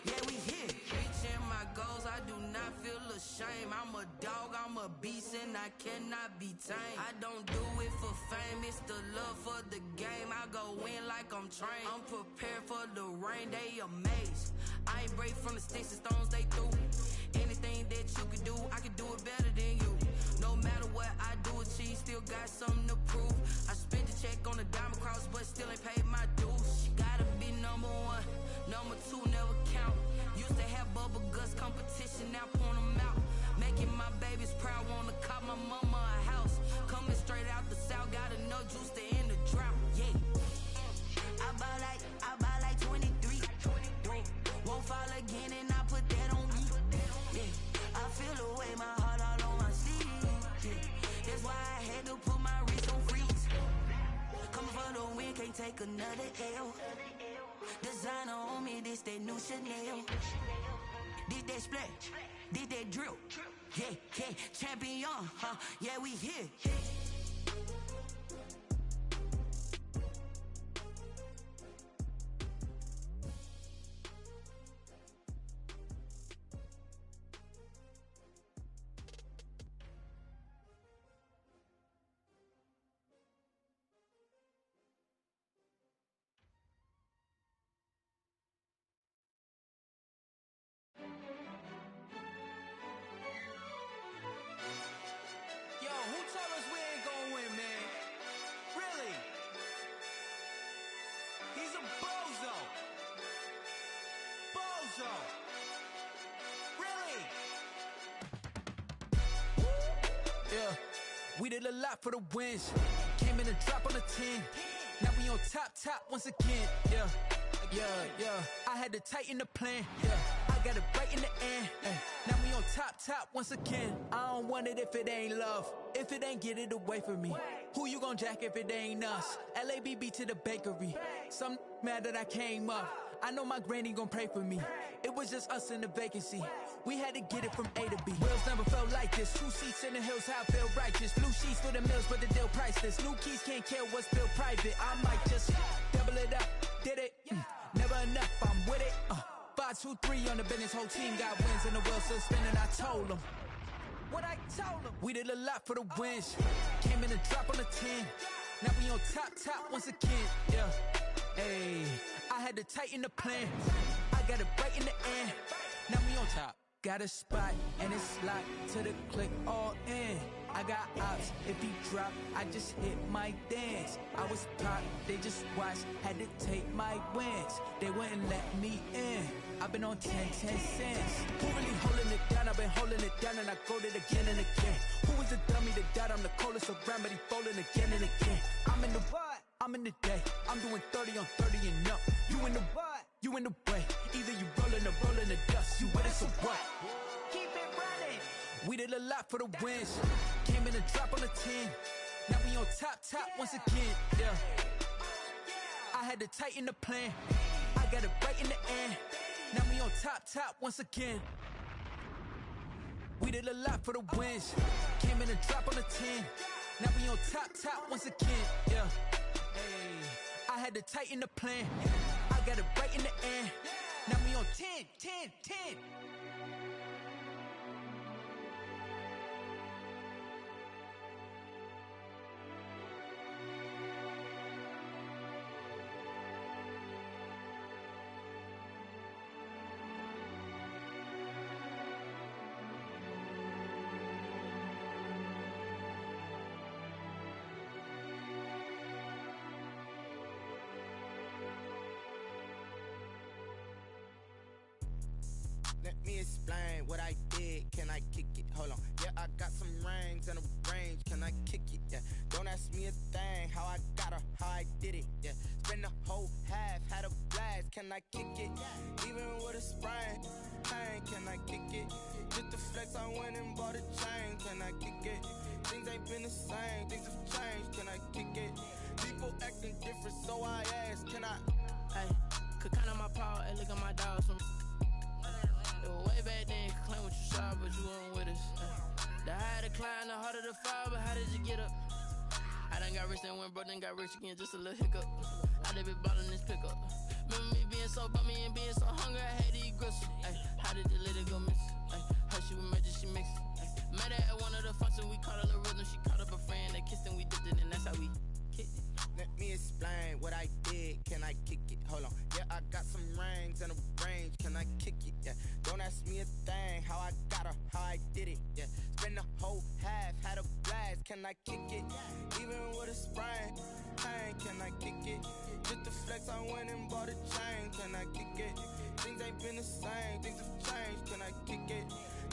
yeah, we here. Reaching my goals, I do not feel ashamed. I'm a dog, I'm a beast, and I cannot be tamed. I don't do it for fame, it's the love for the game. I go in like I'm trained. I'm prepared for the rain, they amazed. I ain't break from the sticks and stones they threw. Anything that you could do, I could do it better than you. No matter what I do, achieve, still got something to prove. I spent the check on the diamond cross, but still ain't paid my dues. Gotta be number 1, number 2 never count. Used to have bubble guts competition, now point them out. Making my babies proud, wanna cop my mama a house. Coming straight out the south, gotta know juice to end the drought. Yeah, I buy like 23. Won't fall again and I put that on me. Yeah, I feel away, my heart all on my sleeve. Yeah, that's why I had to put my wrist on freeze. Coming for the win, can't take another L. Designer on me, this that new Chanel. Did that splash, did that drill. Yeah, champion, yeah, we here. Who told us we Bozo. Really? Yeah, we did a lot for the wins. Came in a drop on the 10. Now we on top once again. Yeah. I had to tighten the plan. Yeah, I got it right in the end. Now we on top once again. I don't want it if it ain't love. If it ain't, get it away from me. Who you gon' jack if it ain't us? LABB to the bakery. Some mad that I came up. I know my granny gon' pray for me. It was just us in the vacancy. We had to get it from A to B. Wheels never felt like this. 2 seats in the hills, how I feel righteous. Blue sheets for the mills, but the deal priceless. New keys can't kill what's built private. I might just double it up. Did it? Never enough, I'm with it. 5, 2, 3 on the business. Whole team got wins and the wheels still spinning. I told them what I told them. We did a lot for the wins. Came in a drop on the 10. Now we on top once again. Yeah. Hey, I had to tighten the plan. I got it right in the end. Now we on top. Got a spot and it's locked to the click all in. I got ops, if he drop, I just hit my dance. I was pop, they just watched, had to take my wins. They wouldn't let me in. I've been on 10 cents. Who really holding it down? I've been holding it down and I go it again and again. Who was the dummy that died? I'm the coldest around, but he folding again and again. I'm in the what? I'm in the day. I'm doing 30 on 30 and up. You in the what? You in the way. Either you rolling or rolling the dust. You with us or what? Keep it running. We did a lot for the wins. Came in a drop on the 10. Now we on top once again. Yeah. I had to tighten the plan. I got it right in the end. Now we on top once again. We did a lot for the wins. Came in a drop on the 10. Now we on top once again. Yeah. Hey, I had to tighten the plan. I got it right in the end. Now we on 10. Let me explain what I did. Can I kick it? Hold on. Yeah, I got some rings and a range. Can I kick it? Yeah. Don't ask me a thing. How I got her, how I did it. Yeah. Spend the whole half, had a blast. Can I kick it? Even with a sprain. Pain, can I kick it? Just the flex, I went and bought a chain. Can I kick it? Things ain't been the same. Things have changed. Can I kick it? People acting different, so I ask. Can I? Hey, could count on my power and look at my dogs from. It was way back then, could claim what you saw, but you weren't with us. The higher the climb, the harder the fall, but how did you get up? I done got rich, then went broke, then got rich again, just a little hiccup. I done been ballin' this pickup. Remember me being so bummy and being so hungry, I had to eat gristle. Ay, how did the lady go miss? Ay, her she was magic, she mixed. Met her at one of the functions, we caught a little rhythm, she caught up a friend, they kissed and we dipped it, and that's how we kicked it. Let me explain what I did. Can I kick it? Hold on. Yeah, I got some rings and a range. Can I kick it? Yeah. Don't ask me a thing. How I got her, how I did it. Yeah. Spend the whole half, had a blast. Can I kick it? Even with a sprain. Pain, can I kick it? Just the flex, I went and bought a chain. Can I kick it? Things ain't been the same. Things have changed. Can I kick it?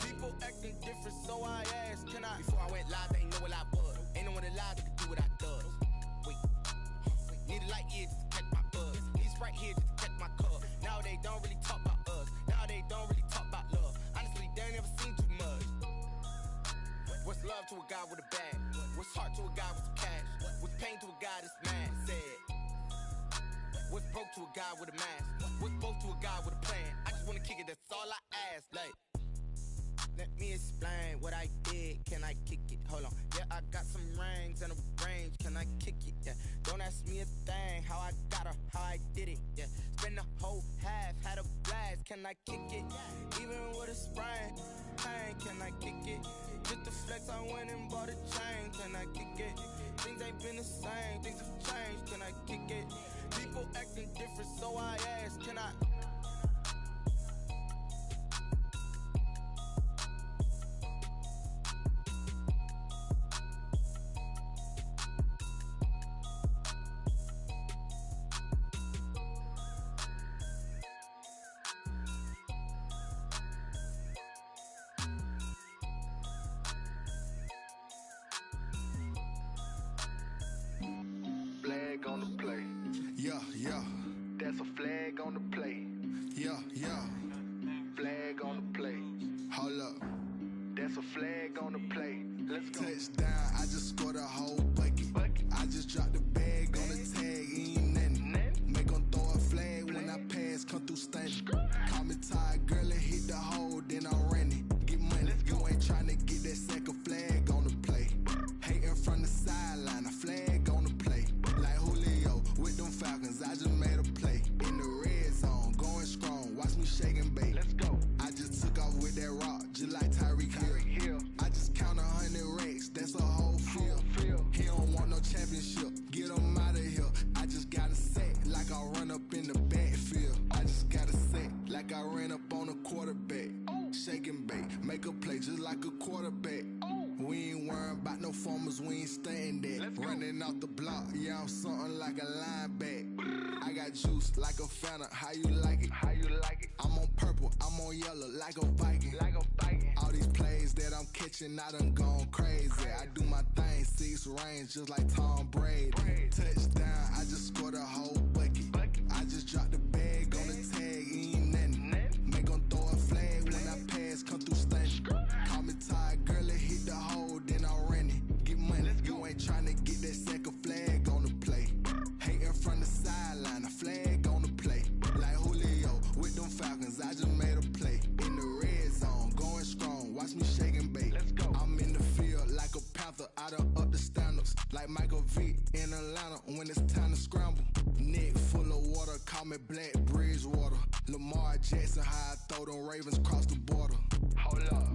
People acting different, so I asked. Can I? Before I went live, they ain't know what I was. Ain't no one alive that could do what I does. Need a light year just to catch my buzz. He's right here just to catch my cub. Now they don't really talk about us. Now they don't really talk about love. Honestly, they ain't never seen too much. What's love to a guy with a bag? What's heart to a guy with some cash? What's pain to a guy that's mad? Said. What's broke to a guy with a mask? What's both to a guy with a plan? I just wanna kick it, that's all I ask. Like, let me explain what I did. Can I kick it? Hold on. Yeah, I got some rings and a range. Can I kick it? Yeah. Don't ask me a thing. How I got her, how I did it. Yeah. Spend the whole half, had a blast. Can I kick it? Even with a sprain. Pain, can I kick it? Just the flex, I went and bought a chain. Can I kick it? Things ain't been the same. Things have changed. Can I kick it? People acting different, so I ask. Can I? Call me tired, girl, and hit the hole, then I'm running. Get money, you ain't tryna get that second flag on the play. Hating from the sideline, a flag on the play. Like Julio with them Falcons, I just made a play. In the red zone, going strong, watch me shake and bake. Let's go. I just took off with that rock, just like Tyreek Hill. I just count 100 racks, that's a whole field. He don't want no championship, get him out of here. I just got a set, like I run up in the backfield. I just got a set, like I ran up on a quarterback. Shake and bake, make a play just like a quarterback. We ain't worrying about no formers, we ain't staying there. Running off the block, yeah, I'm something like a lineback. I got juice like a Fanta, how you like it? How you like it? I'm on purple, I'm on yellow, like a Viking. Like a Viking. All these plays that I'm catching, I done gone crazy. I do my thing, 6 range, just like Tom Brady. Touchdown, I just scored a whole bucket. I just dropped the bag on the tag, ain't nothing. Make 'em throw a flag when I pass, come through stunning. Call me tired, girl, and hit the hole, then I'm running. Get money, you ain't tryna get that second flag on the play. Hating from the sideline, a flag on the play. Like Julio with them Falcons, I just made a play. In the red zone, going strong, watch me shake and bake. Let's go. I'm in the field like a Panther, I done up the standards. Like Michael Vick in Atlanta when it's time to scramble. Neck full of water, call me Black Bridgewater. Lamar Jackson, how I throw them Ravens cross the border. Hold up,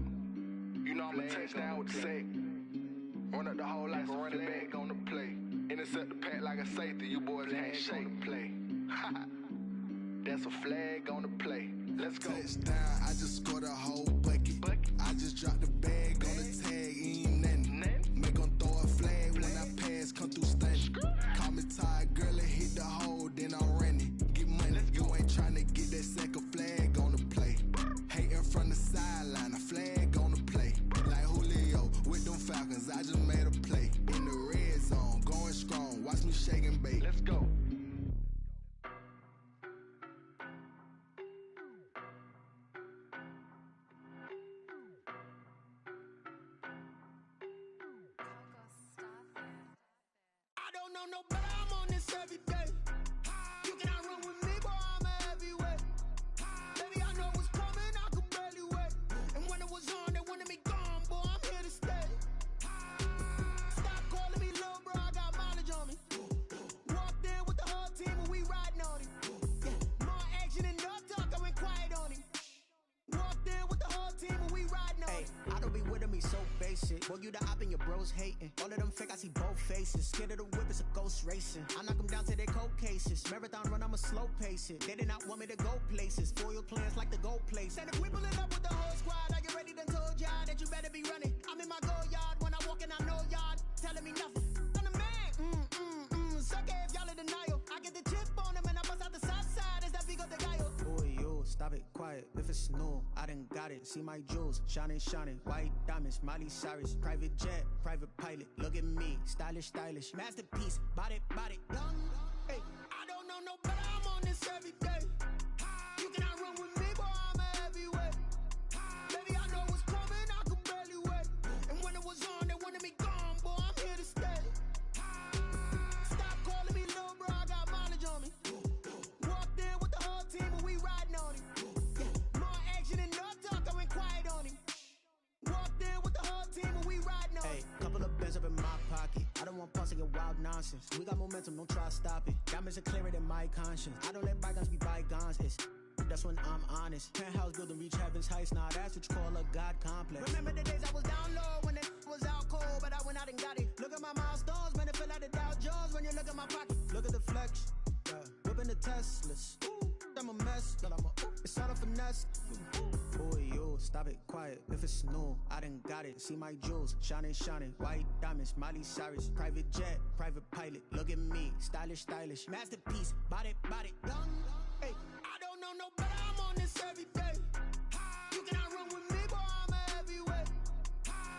you know I'm a touchdown with the sack. Run up the whole like a running back on the play. Intercept the pack like a safety, you boys ain't shake the play. That's a flag on the play. Let's go. Touchdown, I just scored a whole bucket. I just dropped the bag on the tag, ain't nothing. Make 'em throw a flag when I pass, come through stunning. Call me tired, girl, and hit the hole, then I'm running. Get money, you ain't tryna get that second flag on the play. Hating from the sideline, a flag on the play. Like Julio with them Falcons, I just made a play. In the red zone, going strong, watch me shake and bake. Let's go. I don't know no better, I'm on this every day. You cannot run with me, boy, I'm a heavyweight. Baby, I know what's coming, I could barely wait. And when it was on, they wanted me gone, boy, I'm here to stay. Stop calling me little bro, I got mileage on me. Walked in with the whole team and we riding on him. Yeah, more action and no talk, I went quiet on him. Walked in with the whole team and we riding on him. I don't be with me so basic. Boy, you the op and your bros hating. All of them fake, I see both faces. Scared of the whip, it's a ghost racing. I knock them down to their cold cases. Marathon run, I'ma slow pace it. They did not want me to go places. Foil plans like the go place. And if we pulling up with the whole squad, I get ready, done told y'all that you better be running. I'm in my go yard. When I walk in, I know y'all telling me nothing. I'm the man. Suck it if y'all in denial. I get the chip on them and I bust out the south side. Is that Vigo de Gallo? Boy, yo, stop it, quiet. If it's new, I done got it. See my jewels, shining, shining. White diamonds, Miley Cyrus. Private jet, private pilot. Look at me, stylish, stylish. Masterpiece, body, young. Hey, I don't know no better, I'm on this every day. You cannot run with me, boy, I'm a heavyweight. Baby, I know what's coming, I could barely wait. And when it was on, they wanted me gone, boy, I'm here to stay. Stop calling me little bro, I got mileage on me. Walked in with the whole team and we riding on him. Yeah, more action and no talk, I went quiet on him. Walked in with the whole team and we riding on him. Hey, couple of bands up in my pocket. I don't want pause to get wild nonsense. We got momentum, don't try to stop it. Diamonds are clearer than my conscience. I don't let bygones be bygones. That's when I'm honest. Penthouse building, reach heaven's heights. Nah, that's what you call a God complex. Remember the days I was down low when it was out cold, but I went out and got it. Look at my milestones, man, it feel like the Dow Jones when you look at my pocket. Look at the flex, yeah. Whipping the Teslas. I'm a mess, but it's all a finesse. Boy, yo, stop it, quiet. If it's new, I done got it. See my jewels, shining, shining. White diamonds, Miley Cyrus. Private jet, private pilot. Look at me, stylish, stylish. Masterpiece, body, young. Hey, I don't know no better, I'm on this every day. You cannot run with me, boy, I'm a heavyweight.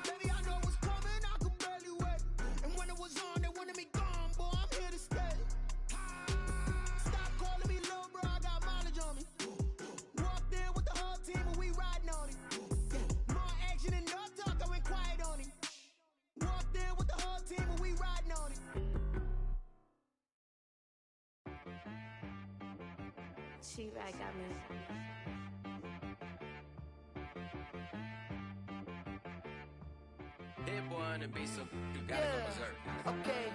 Baby, I know what's coming, I could barely wait. And when it was on, they wanted me gone, boy, I'm here to stay. Stop calling me little bro, I got mileage on me. Walked in with the whole team and we riding on him. Yeah, more action and no talk, I went quiet on him. Walked in with the whole team and we riding on him. She right got me. Hit one and be some, you gotta go berserk. Okay.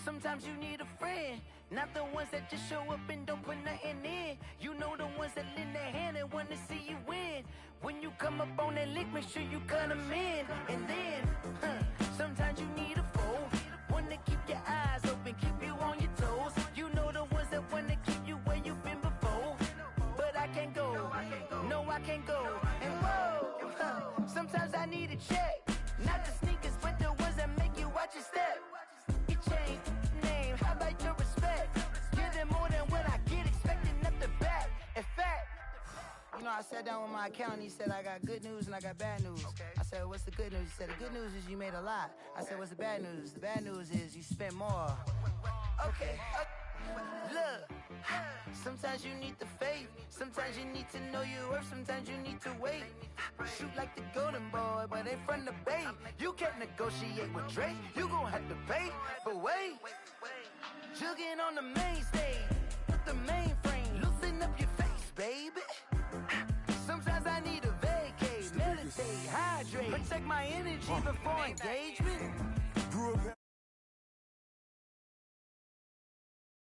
Sometimes you need a friend, not the ones that just show up and don't put nothing in. You know the ones that lend their hand and want to see you win. When you come up on that lick, make sure you cut them in. And then, sometimes you need a foe, one to keep your eyes open, keep you on your toes. You know the ones that want to keep you where you've been before. But I can't go, no I can't go. And whoa, sometimes I need a check. Not the sneakers, but the ones that make you watch your step. It changed name, how about your respect? Give them more than what I get, expecting nothing back. In fact, you know, I sat down with my accountant, he said, I got good news and I got bad news. I said, what's the good news? He said, the good news is you made a lot. I said, what's the bad news? The bad news is you spent more. Okay, look, sometimes you need the faith, sometimes you need to know your worth, sometimes you need to wait. Shoot like the golden boy, but they from the bay. You can't negotiate with Drake, you gon' have to pay. But wait, jugging on the main stage, with the mainframe, loosen up your face, baby. Sometimes I need a vacate, meditate, hydrate, protect my energy before engagement.